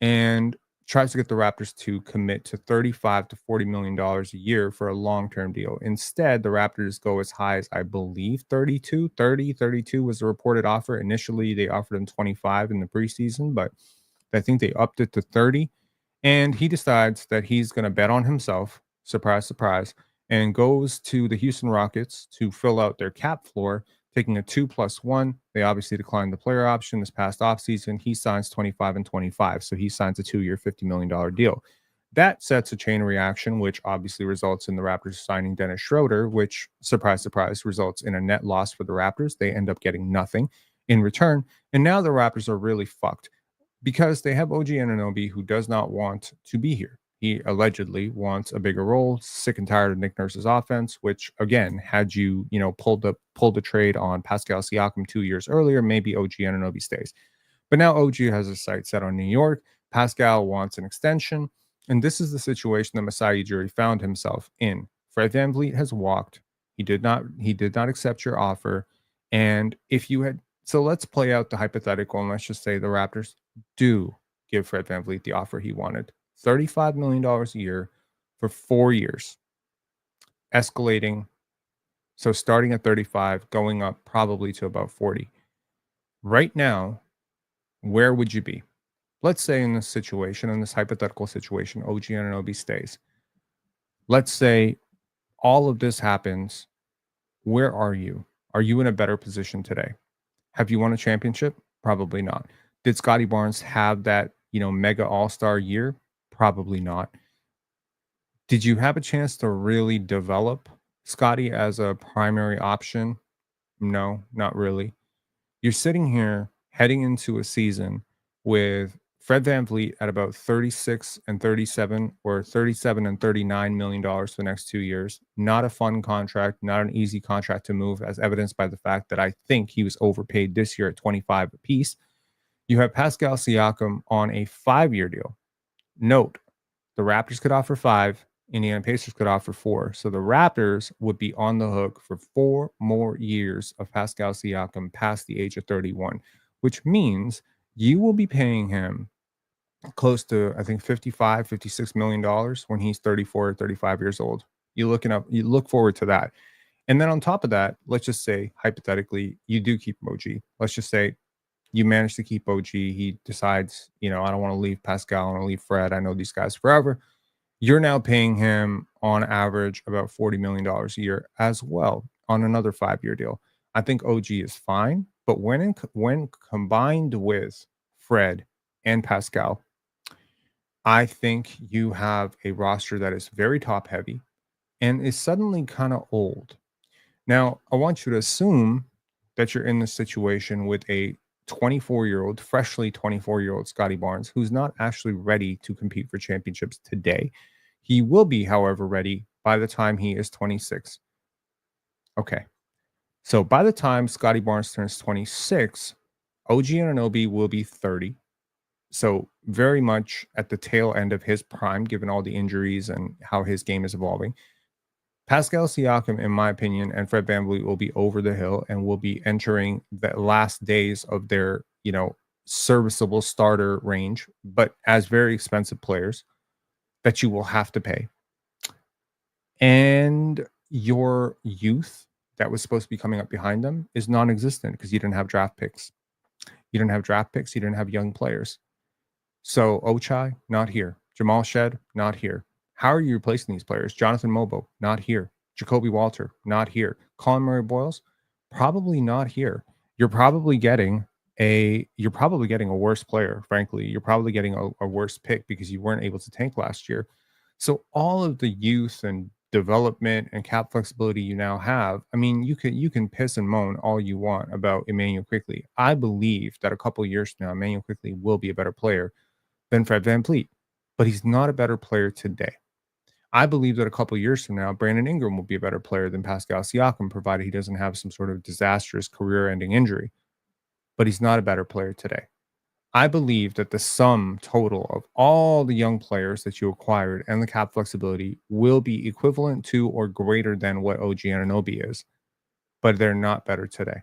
and tries to get the Raptors to commit to $35 to $40 million a year for a long-term deal. Instead, the Raptors go as high as, I believe, 32 was the reported offer. Initially, they offered him 25 in the preseason, but I think they upped it to 30. And he decides that he's going to bet on himself, surprise, surprise, and goes to the Houston Rockets to fill out their cap floor, taking a 2+1. They obviously declined the player option this past offseason. He signs 25 and 25. So he signs a 2-year, $50 million deal. That sets a chain reaction, which obviously results in the Raptors signing Dennis Schroeder, which, surprise, surprise, results in a net loss for the Raptors. They end up getting nothing in return. And now the Raptors are really fucked because they have OG Anunoby, who does not want to be here. He allegedly wants a bigger role, sick and tired of Nick Nurse's offense, which, again, had you, pulled the trade on Pascal Siakam 2 years earlier, maybe OG Anunoby stays. But now OG has his sights set on New York. Pascal wants an extension. And this is the situation that Masai Ujiri found himself in. Fred VanVleet has walked. He did not accept your offer. And so let's play out the hypothetical, and let's just say the Raptors do give Fred VanVleet the offer he wanted. $35 million a year for 4 years, escalating. So starting at 35, going up probably to about 40. Right now, where would you be? Let's say in this hypothetical situation, OG Anunoby stays. Let's say all of this happens. Where are you? Are you in a better position today? Have you won a championship? Probably not. Did Scotty Barnes have that, mega all-star year? Probably not. Did you have a chance to really develop Scotty as a primary option? No, not really. You're sitting here heading into a season with Fred VanVleet at about 36 and 37 or 37 and $39 million for the next 2 years. Not a fun contract, not an easy contract to move, as evidenced by the fact that I think he was overpaid this year at 25 apiece. You have Pascal Siakam on a 5-year deal. Note, the Raptors could offer 5, Indiana Pacers could offer 4. So the Raptors would be on the hook for 4 more years of Pascal Siakam past the age of 31, which means you will be paying him close to, I think, 55, $56 million when he's 34 or 35 years old. You look forward to that. And then on top of that, let's just say hypothetically, you do keep OG. Let's just say you manage to keep OG. He decides, I don't want to leave Pascal, I want to leave Fred. I know these guys forever. You're now paying him on average about $40 million a year as well on another 5-year deal. I think OG is fine, but when combined with Fred and Pascal, I think you have a roster that is very top heavy and is suddenly kind of old. Now, I want you to assume that you're in this situation with a 24-year-old, freshly 24-year-old Scotty Barnes, who's not actually ready to compete for championships today. He will be, however, ready by the time he is 26. Okay. So by the time Scotty Barnes turns 26, OG Anunoby will be 30. So very much at the tail end of his prime, given all the injuries and how his game is evolving. Pascal Siakam, in my opinion, and Fred VanVleet will be over the hill and will be entering the last days of their, serviceable starter range, but as very expensive players that you will have to pay. And your youth that was supposed to be coming up behind them is non-existent because you didn't have draft picks. You didn't have draft picks. You didn't have young players. So Ochai, not here. Jamal Shed, not here. How are you replacing these players? Jonathan Mobo, not here. Jacoby Walter, not here. Colin Murray Boyles, probably not here. You're probably getting a worse player, frankly. You're probably getting a worse pick because you weren't able to tank last year. So all of the youth and development and cap flexibility you now have, I mean, you can piss and moan all you want about Emmanuel Quickley. I believe that a couple of years from now, Emmanuel Quickley will be a better player than Fred VanVleet, but he's not a better player today. I believe that a couple of years from now, Brandon Ingram will be a better player than Pascal Siakam, provided he doesn't have some sort of disastrous career-ending injury. But he's not a better player today. I believe that the sum total of all the young players that you acquired and the cap flexibility will be equivalent to or greater than what OG Anunoby is, but they're not better today.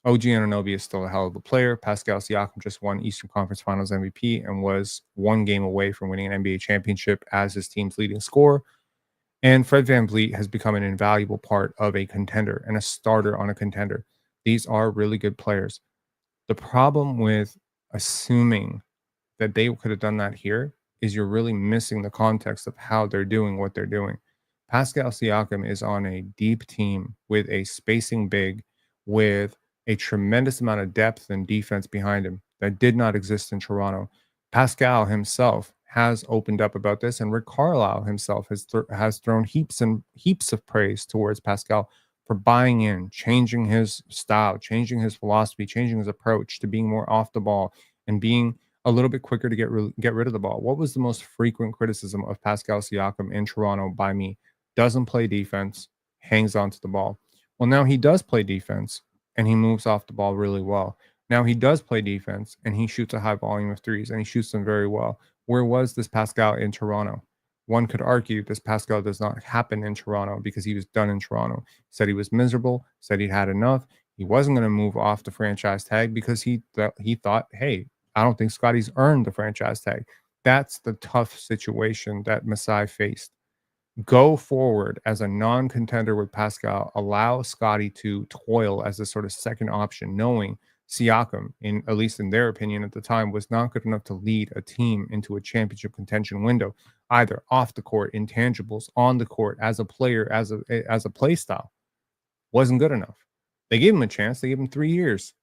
OG Anunoby is still a hell of a player. Pascal Siakam just won Eastern Conference Finals MVP and was one game away from winning an NBA championship as his team's leading scorer. And Fred VanVleet has become an invaluable part of a contender and a starter on a contender. These are really good players. The problem with assuming that they could have done that here is you're really missing the context of how they're doing what they're doing. Pascal Siakam is on a deep team with a spacing big, with a tremendous amount of depth and defense behind him that did not exist in Toronto. Pascal himself has opened up about this, and Rick Carlisle himself has thrown heaps and heaps of praise towards Pascal for buying in, changing his style, changing his philosophy, changing his approach to being more off the ball and being a little bit quicker to get rid of the ball. What was the most frequent criticism of Pascal Siakam in Toronto by me? Doesn't play defense, hangs on to the ball. Well, now he does play defense and he moves off the ball really well. Now he does play defense and he shoots a high volume of threes and he shoots them very well. Where was this Pascal in Toronto? One could argue this Pascal does not happen in Toronto because he was done in Toronto. Said he was miserable, said he'd had enough. He wasn't going to move off the franchise tag because he thought, hey, I don't think Scotty's earned the franchise tag. That's the tough situation that Masai faced. Go forward as a non-contender with Pascal. Allow Scotty to toil as a sort of second option, knowing Siakam, in at least in their opinion at the time, was not good enough to lead a team into a championship contention window, either off the court, intangibles, on the court, as a player, as a play style. Wasn't good enough. They gave him a chance. They gave him 3 years.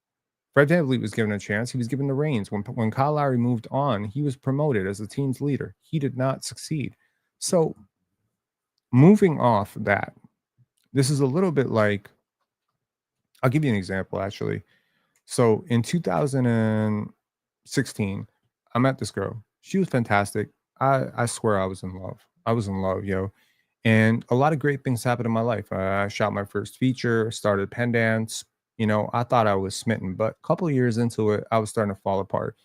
Fred VanVleet was given a chance. He was given the reins. When Kyle Lowry moved on, he was promoted as the team's leader. He did not succeed. So moving off that, this is a little bit like, I'll give you an example actually. So in 2016, I met this girl. She was fantastic. I swear I was in love. I was in love, yo. And a lot of great things happened in my life. I shot my first feature, started Pen Dance, I thought I was smitten, but a couple of years into it, I was starting to fall apart.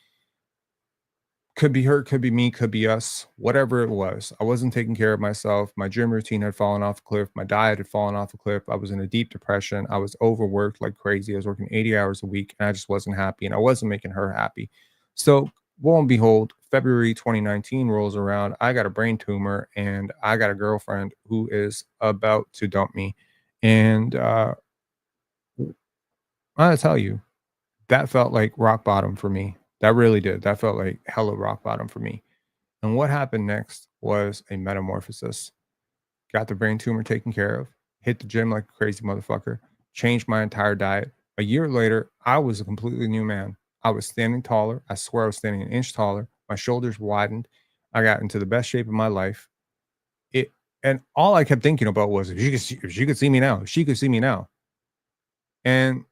Could be her, could be me, could be us, whatever it was. I wasn't taking care of myself. My gym routine had fallen off a cliff. My diet had fallen off a cliff. I was in a deep depression. I was overworked like crazy. I was working 80 hours a week and I just wasn't happy and I wasn't making her happy. So, lo and behold, February 2019 rolls around. I got a brain tumor and I got a girlfriend who is about to dump me. And I gotta tell you, that felt like rock bottom for me. That really did. That felt like hella rock bottom for me. And what happened next was a metamorphosis. Got the brain tumor taken care of, hit the gym like a crazy motherfucker, changed my entire diet. A year later, I was a completely new man. I was standing taller. I swear I was standing an inch taller. My shoulders widened. I got into the best shape of my life. It and all I kept thinking about was if she could see me now, if she could see me now. And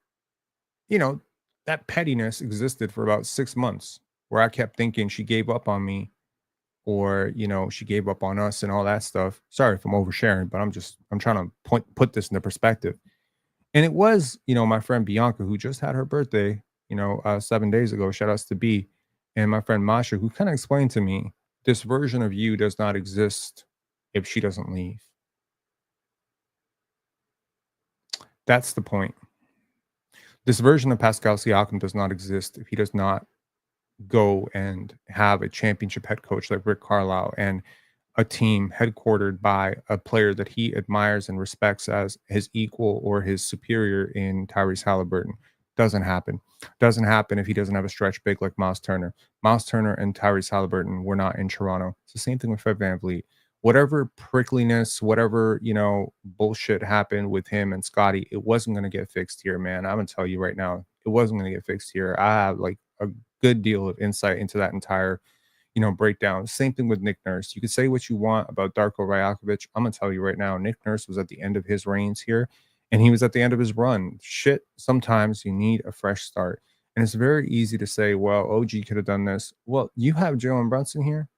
you know, that pettiness existed for about 6 months where I kept thinking she gave up on me or she gave up on us and all that stuff. Sorry if I'm oversharing, but I'm trying to put this into perspective. And it was my friend Bianca who just had her birthday 7 days ago. Shout outs to B, and my friend Masha who kind of explained to me this version of you does not exist if she doesn't leave. That's the point. This version of Pascal Siakam does not exist if he does not go and have a championship head coach like Rick Carlisle and a team headquartered by a player that he admires and respects as his equal or his superior in Tyrese Halliburton. Doesn't happen. Doesn't happen if he doesn't have a stretch big like Miles Turner. Miles Turner and Tyrese Halliburton were not in Toronto. It's the same thing with Fred VanVleet. Whatever prickliness, whatever, bullshit happened with him and Scotty, it wasn't going to get fixed here, man. I'm going to tell you right now, it wasn't going to get fixed here. I have like a good deal of insight into that entire breakdown. Same thing with Nick Nurse. You can say what you want about Darko Rajakovic. I'm gonna tell you right now, Nick Nurse was at the end of his reigns here, and he was at the end of his run. Shit, sometimes you need a fresh start. And it's very easy to say, well, OG could have done this. Well, you have Jalen Brunson here.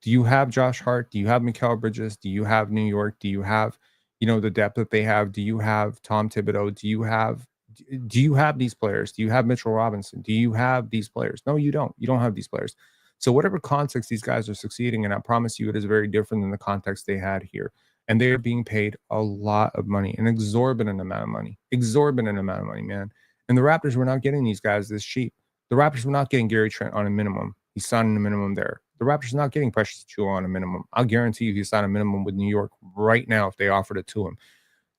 Do you have Josh Hart? Do you have Mikal Bridges? Do you have New York? Do you have, the depth that they have? Do you have Tom Thibodeau? Do you have these players? Do you have Mitchell Robinson? Do you have these players? No, you don't. You don't have these players. So whatever context these guys are succeeding in, I promise you it is very different than the context they had here. And they are being paid a lot of money, an exorbitant amount of money. Exorbitant amount of money, man. And the Raptors were not getting these guys this cheap. The Raptors were not getting Gary Trent on a minimum. He's signing a minimum there. The Raptors are not getting Precious Achiuwa on a minimum. I'll guarantee you he's signed a minimum with New York right now if they offered it to him.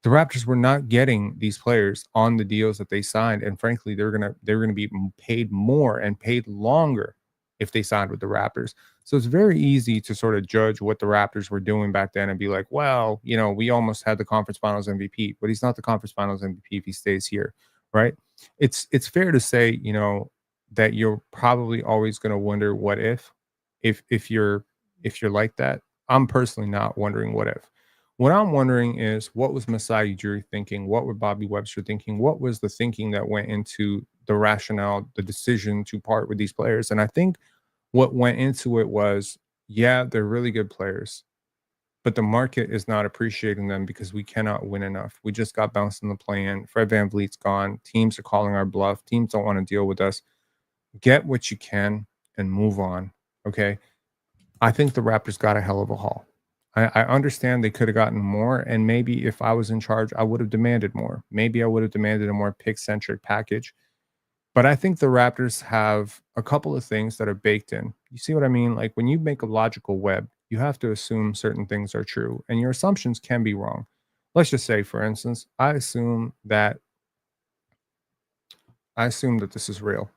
The Raptors were not getting these players on the deals that they signed, and frankly, they're gonna be paid more and paid longer if they signed with the Raptors. So it's very easy to sort of judge what the Raptors were doing back then and be like, well, we almost had the conference finals MVP, but he's not the conference finals MVP if he stays here, right? It's fair to say, that you're probably always going to wonder what if you're like that. I'm personally not wondering what if. What I'm wondering is what was Masai Ujiri thinking? What were Bobby Webster thinking? What was the thinking that went into the rationale, the decision to part with these players? And I think what went into it was, yeah, they're really good players, but the market is not appreciating them because we cannot win enough. We just got bounced in the play-in. Fred VanVleet's gone. Teams are calling our bluff. Teams don't want to deal with us. Get what you can and move on. Okay. I think the Raptors got a hell of a haul. I understand they could have gotten more, and maybe if I was in charge, I would have demanded more. Maybe I would have demanded a more pick-centric package. But I think the Raptors have a couple of things that are baked in. You see what I mean? Like when you make a logical web, you have to assume certain things are true, and your assumptions can be wrong. Let's just say, for instance, I assume that this is real.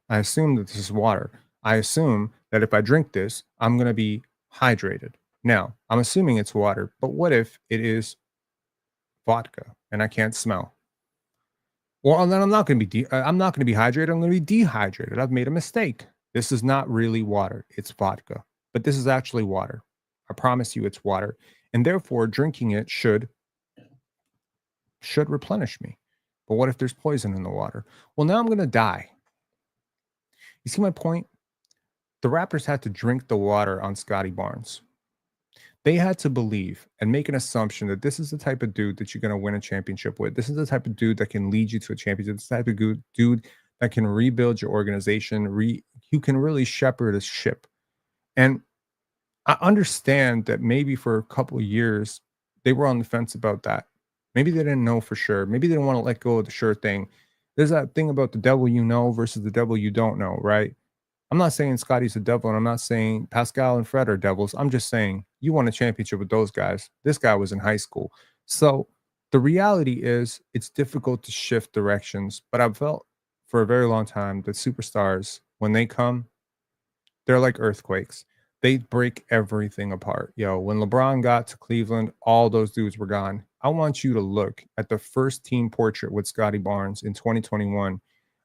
I assume that this is water. I assume that if I drink this, I'm going to be hydrated. Now, I'm assuming it's water, but what if it is vodka and I can't smell? Well, then I'm not going to I'm not going to be hydrated. I'm going to be dehydrated. I've made a mistake. This is not really water. It's vodka, but this is actually water. I promise you it's water. And therefore drinking it should replenish me. But what if there's poison in the water? Well, now I'm going to die. You see my point? The Raptors had to drink the water on Scotty Barnes. They had to believe and make an assumption that this is the type of dude that you're going to win a championship with. This is the type of dude that can lead you to a championship. This type of dude that can rebuild your organization. You can really shepherd a ship. And I understand that maybe for a couple of years they were on the fence about that. Maybe they didn't know for sure. Maybe they didn't want to let go of the sure thing. There's that thing about the devil you know versus the devil you don't know, right? I'm not saying Scotty's a devil, and I'm not saying Pascal and Fred are devils. I'm just saying you won a championship with those guys. This guy was in high school. So the reality is it's difficult to shift directions, but I've felt for a very long time that superstars, when they come, they're like earthquakes. They break everything apart. Yo, when LeBron got to Cleveland, all those dudes were gone. I want you to look at the first team portrait with Scotty Barnes in 2021.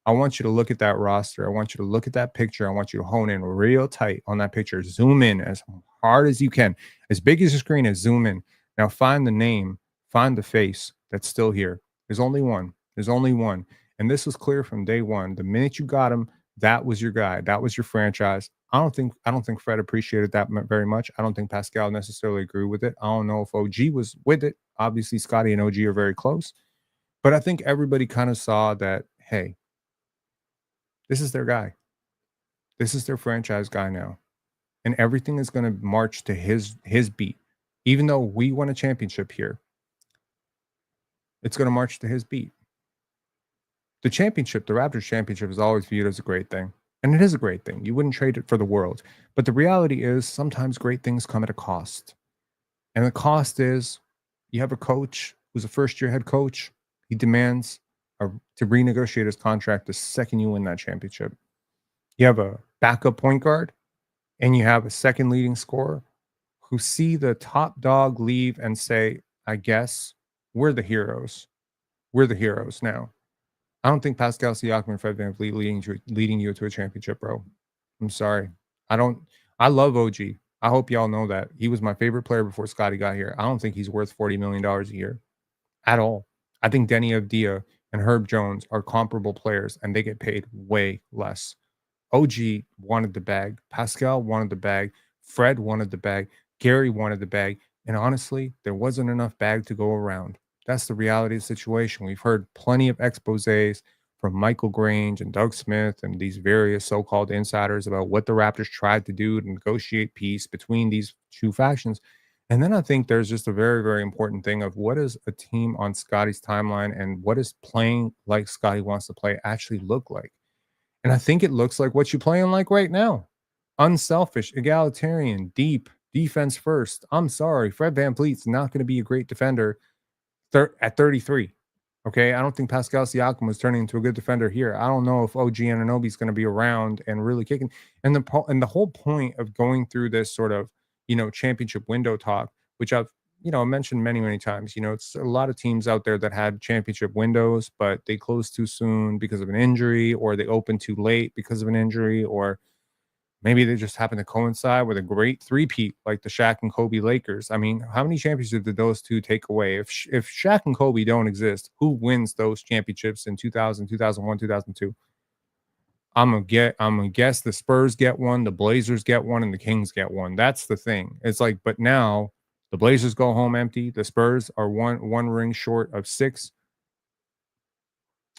I want you to look at that roster. I want you to look at that picture. I want you to hone in real tight on that picture. Zoom in as hard as you can, as big as your screen is. Zoom in. Now find the name, find the face that's still here. There's only one. There's only one. And this was clear from day one. The minute you got him, that was your guy. That was your franchise. I don't think Fred appreciated that very much. I don't think Pascal necessarily agree with it. I don't know if OG was with it. Obviously, Scotty and OG are very close, but I think everybody kind of saw that. Hey, this is their guy. This is their franchise guy now, and everything is going to march to his beat. Even though we won a championship here, it's going to march to his beat. The championship, the Raptors championship, is always viewed as a great thing. And it is a great thing. You wouldn't trade it for the world. But the reality is sometimes great things come at a cost. And the cost is you have a coach who's a first year head coach. He demands to renegotiate his contract the second you win that championship. You have a backup point guard and you have a second leading scorer who see the top dog leave and say, I guess we're the heroes. We're the heroes now. I don't think Pascal Siakam and Fred VanVleet leading you to a championship, bro. I'm sorry. I don't. I love OG. I hope y'all know that he was my favorite player before Scotty got here. I don't think he's worth $40 million a year at all. I think Denny Avdia and Herb Jones are comparable players, and they get paid way less. OG wanted the bag. Pascal wanted the bag. Fred wanted the bag. Gary wanted the bag. And honestly, there wasn't enough bag to go around. That's the reality of the situation. We've heard plenty of exposés from Michael Grange and Doug Smith and these various so-called insiders about what the Raptors tried to do to negotiate peace between these two factions. And then I think there's just a very, very important thing of what does a team on Scotty's timeline and what does playing like Scotty wants to play actually look like? And I think it looks like what you're playing like right now. Unselfish, egalitarian, deep, defense first. I'm sorry, Fred VanVleet's not going to be a great defender at 33. Okay, I don't think Pascal Siakam was turning into a good defender here. I don't know if OG Anunoby is going to be around and really kicking. And the whole point of going through this sort of championship window talk, which I've mentioned many times. It's a lot of teams out there that had championship windows, but they closed too soon because of an injury, or they opened too late because of an injury, or maybe they just happen to coincide with a great three-peat like the Shaq and Kobe Lakers. I mean, how many championships did those two take away? If Shaq and Kobe don't exist, who wins those championships in 2000, 2001, 2002? I'm gonna guess the Spurs get one, the Blazers get one, and the Kings get one. That's the thing. It's like, but now the Blazers go home empty. The Spurs are one ring short of 6,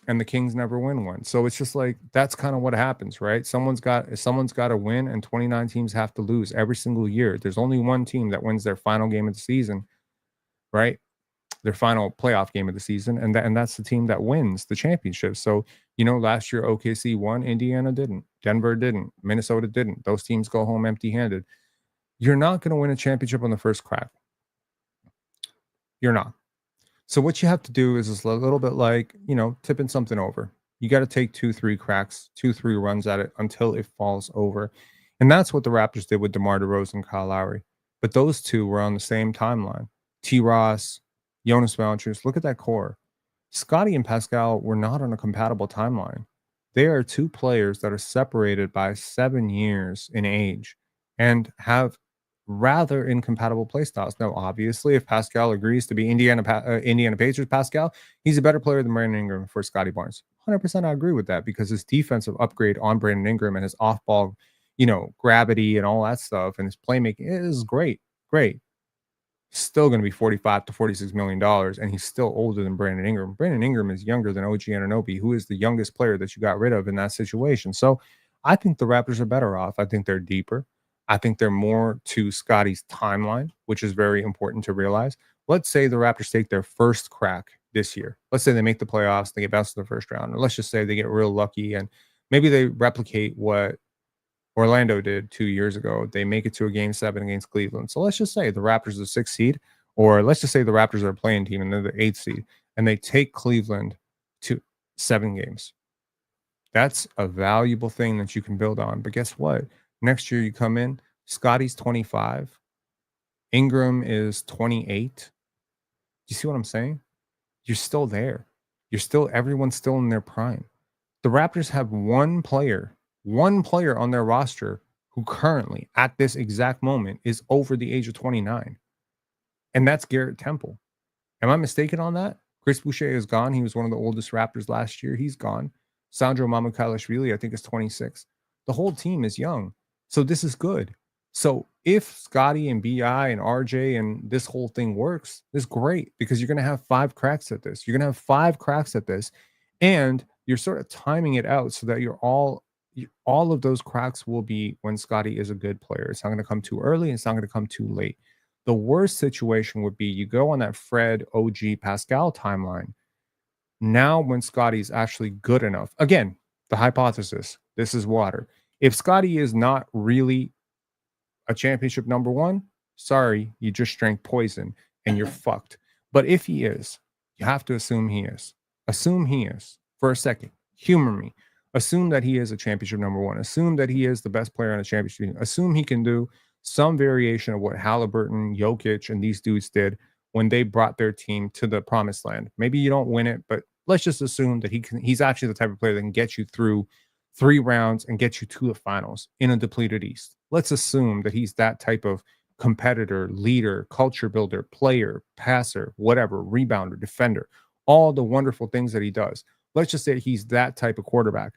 and the Kings never win one. So it's just like that's kind of what happens, right? Someone's got to win, and 29 teams have to lose every single year. There's only one team that wins their final game of the season, right? Their final playoff game of the season, and that's the team that wins the championship. So last year OKC won, Indiana didn't, Denver didn't, Minnesota didn't. Those teams go home empty-handed. You're not going to win a championship on the first crack. You're not. So what you have to do is a little bit like, tipping something over. You got to take 2-3 cracks, 2-3 runs at it until it falls over. And that's what the Raptors did with DeMar DeRozan and Kyle Lowry. But those two were on the same timeline. T. Ross, Jonas Valanciunas, look at that core. Scotty and Pascal were not on a compatible timeline. They are two players that are separated by 7 years in age and have rather incompatible play styles. Now, obviously, if Pascal agrees to be Indiana Pacers Pascal, he's a better player than Brandon Ingram for Scotty Barnes. 100% I agree with that because his defensive upgrade on Brandon Ingram and his off-ball, gravity and all that stuff and his playmaking is great. Great. still going to be 45 to $46 million, and he's still older than Brandon Ingram. Brandon Ingram is younger than OG Anunoby, who is the youngest player that you got rid of in that situation. So I think the Raptors are better off. I think they're deeper. I think they're more to Scotty's timeline, which is very important to realize. Let's say the Raptors take their first crack this year. Let's say they make the playoffs, they get bounced in the first round, or let's just say they get real lucky and maybe they replicate what Orlando did 2 years ago. They make it to a game 7 against Cleveland. So let's just say the Raptors are the 6th seed, or let's just say the Raptors are a playing team and they're the 8th seed, and they take Cleveland to 7 games. That's a valuable thing that you can build on. But guess what? Next year you come in, Scotty's 25, Ingram is 28. You see what I'm saying? You're still there. Everyone's still in their prime. The Raptors have one player on their roster who currently, at this exact moment, is over the age of 29, and that's Garrett Temple. Am I mistaken on that? Chris Boucher is gone. He was one of the oldest Raptors last year. He's gone. Sandro Mamukelashvili, I think, is 26. The whole team is young. So this is good. So if Scotty and BI and RJ and this whole thing works, it's great because you're going to have 5 cracks at this. You're going to have 5 cracks at this. And you're sort of timing it out so that all of those cracks will be when Scotty is a good player. It's not going to come too early. It's not going to come too late. The worst situation would be you go on that Fred, OG, Pascal timeline. Now, when Scotty's actually good enough, again, the hypothesis, this is water. If Scotty is not really a championship number 1, sorry, you just drank poison and you're fucked. But if he is, you have to assume he is. Assume he is for a second. Humor me. Assume that he is a championship number 1. Assume that he is the best player on a championship team. Assume he can do some variation of what Halliburton, Jokic, and these dudes did when they brought their team to the promised land. Maybe you don't win it, but let's just assume that he's actually the type of player that can get you through 3 rounds and get you to the finals in a depleted East. Let's assume that he's that type of competitor, leader, culture builder, player, passer, whatever, rebounder, defender, all the wonderful things that he does. Let's just say he's that type of quarterback.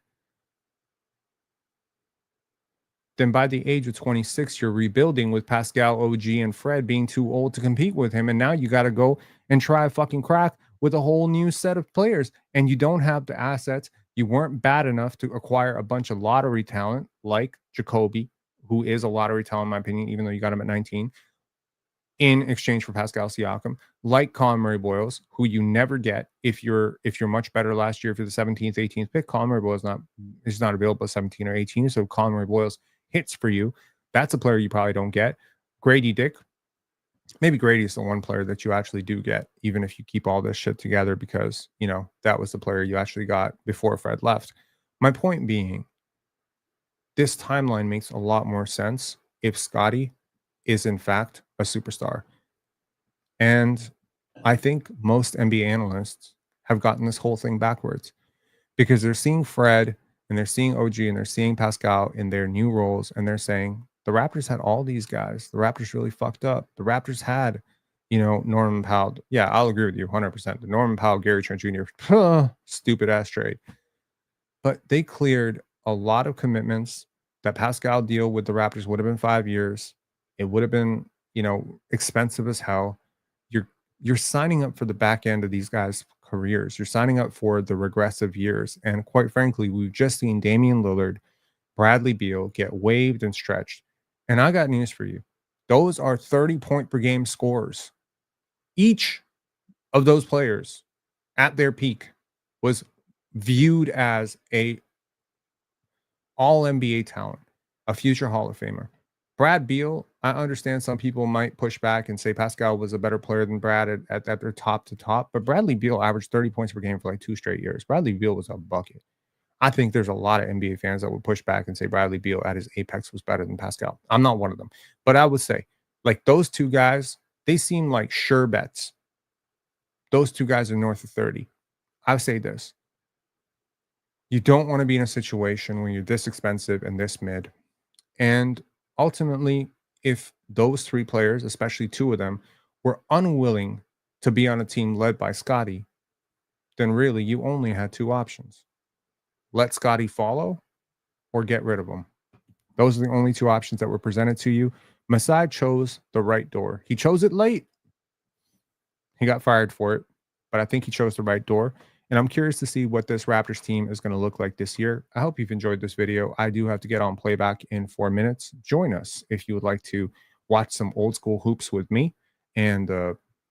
Then by the age of 26, you're rebuilding with Pascal, OG, and Fred being too old to compete with him. And now you got to go and try a fucking crack with a whole new set of players. And you don't have the assets. You weren't bad enough to acquire a bunch of lottery talent like Jacoby, who is a lottery talent, in my opinion, even though you got him at 19, in exchange for Pascal Siakam, like Colin Murray Boyles, who you never get if you're much better last year. If you're the 17th, 18th pick, Colin Murray Boyles is not available at 17 or 18. So Colin Murray Boyles hits for you. That's a player you probably don't get. Grady Dick, maybe Grady is the one player that you actually do get, even if you keep all this shit together, because, you know, that was the player you actually got before Fred left. My point being, this timeline makes a lot more sense if Scotty is in fact a superstar. And I think most NBA analysts have gotten this whole thing backwards because they're seeing Fred and they're seeing OG and they're seeing Pascal in their new roles, and they're saying the Raptors had all these guys. The Raptors really fucked up. The Raptors had, you know, Norman Powell. Yeah, I'll agree with you 100%. The Norman Powell, Gary Trent Jr., stupid ass trade. But they cleared a lot of commitments. That Pascal deal with the Raptors would have been 5 years. It would have been, you know, expensive as hell. You're signing up for the back end of these guys' careers. You're signing up for the regressive years. And quite frankly, we've just seen Damian Lillard, Bradley Beal get waived and stretched. And I got news for you. Those are 30-point per game scores. Each of those players at their peak was viewed as a all NBA talent, a future Hall of Famer. Brad Beal, I understand some people might push back and say Pascal was a better player than Brad at their top to top, but Bradley Beal averaged 30 points per game for like 2 straight years. Bradley Beal was a bucket. I think there's a lot of NBA fans that would push back and say Bradley Beal at his apex was better than Pascal. I'm not one of them, but I would say like those two guys, they seem like sure bets. Those two guys are north of 30. I'll say this. You don't want to be in a situation where you're this expensive and this mid. And ultimately, if those 3 players, especially 2 of them, were unwilling to be on a team led by Scotty, then really you only had 2 options. Let Scotty follow or get rid of him. Those are the only 2 options that were presented to you. Masai chose the right door. He chose it late. He got fired for it, but I think he chose the right door. And I'm curious to see what this Raptors team is going to look like this year. I hope you've enjoyed this video. I do have to get on playback in 4 minutes. Join us if you would like to watch some old school hoops with me and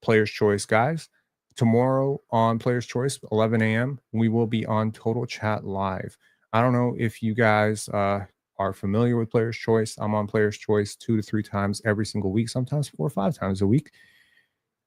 Players Choice guys. Tomorrow on Players Choice, 11 a.m., we will be on Total Chat Live. I don't know if you guys are familiar with Players Choice. I'm on Players Choice 2 to 3 times every single week, sometimes 4 or 5 times a week.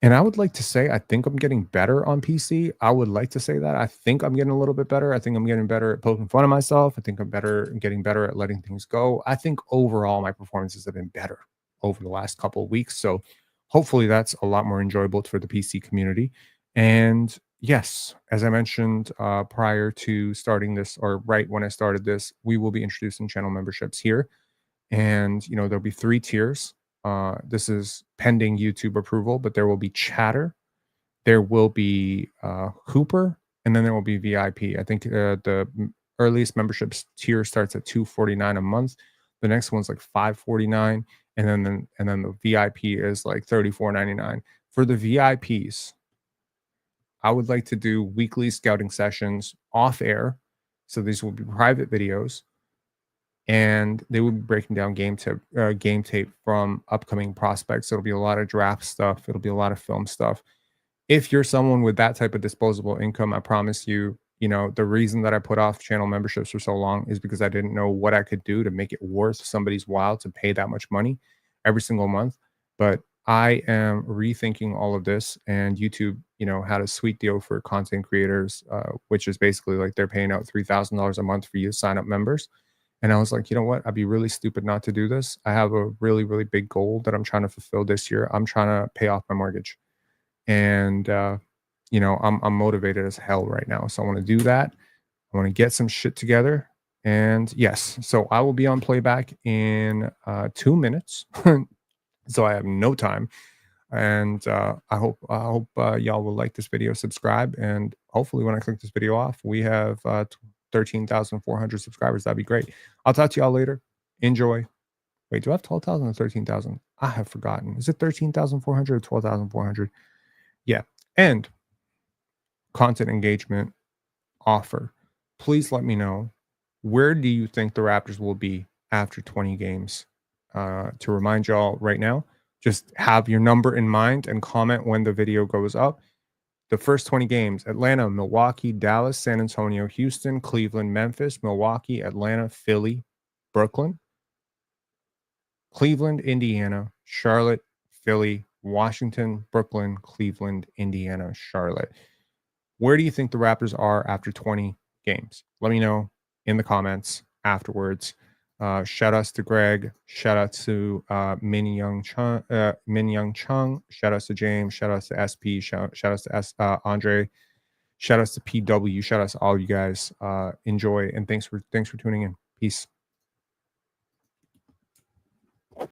And I would like to say I think I'm getting better on PC. I would like to say that. I think I'm getting a little bit better. I think I'm getting better at poking fun at myself. I think I'm getting better at letting things go. I think overall my performances have been better over the last couple of weeks. So hopefully that's a lot more enjoyable for the PC community. And yes, as I mentioned prior to starting this, or right when I started this, we will be introducing channel memberships here. And there'll be 3 tiers. This is pending YouTube approval, but there will be chatter, there will be Hooper, and then there will be VIP. I think the earliest memberships tier starts at $249 a month. The next one's like $549, and then the VIP is like $34.99. For the VIPs, I would like to do weekly scouting sessions off air. So these will be private videos, and they will be breaking down game tape from upcoming prospects. It'll be a lot of draft stuff. It'll be a lot of film stuff. If you're someone with that type of disposable income, I promise you, the reason that I put off channel memberships for so long is because I didn't know what I could do to make it worth somebody's while to pay that much money every single month. But I am rethinking all of this, and YouTube, had a sweet deal for content creators, which is basically like they're paying out $3,000 a month for you to sign up members. And I was like, you know what? I'd be really stupid not to do this. I have a really, really big goal that I'm trying to fulfill this year. I'm trying to pay off my mortgage. And I'm motivated as hell right now. So I want to do that. I want to get some shit together. And yes, so I will be on playback in 2 minutes. So I have no time. And I hope y'all will like this video, subscribe, and hopefully when I click this video off, we have 13,400 subscribers. That'd be great. I'll talk to y'all later. Enjoy. Wait, do I have 12,000 or 13,000? I have forgotten. Is it 13,400 or 12,400? Yeah. And content engagement offer. Please let me know, where do you think the Raptors will be after 20 games? To remind y'all right now, just have your number in mind and comment when the video goes up. The first 20 games: Atlanta, Milwaukee, Dallas, San Antonio, Houston, Cleveland, Memphis, Milwaukee, Atlanta, Philly, Brooklyn, Cleveland, Indiana, Charlotte, Philly, Washington, Brooklyn, Cleveland, Indiana, Charlotte. Where do you think the Raptors are after 20 games? Let me know in the comments afterwards. Shout outs to Greg. Shout out to Min Young Chung. Shout outs to James. Shout outs to SP. Shout outs to Andre. Shout outs to PW. Shout outs to all you guys. Enjoy, and thanks for tuning in. Peace.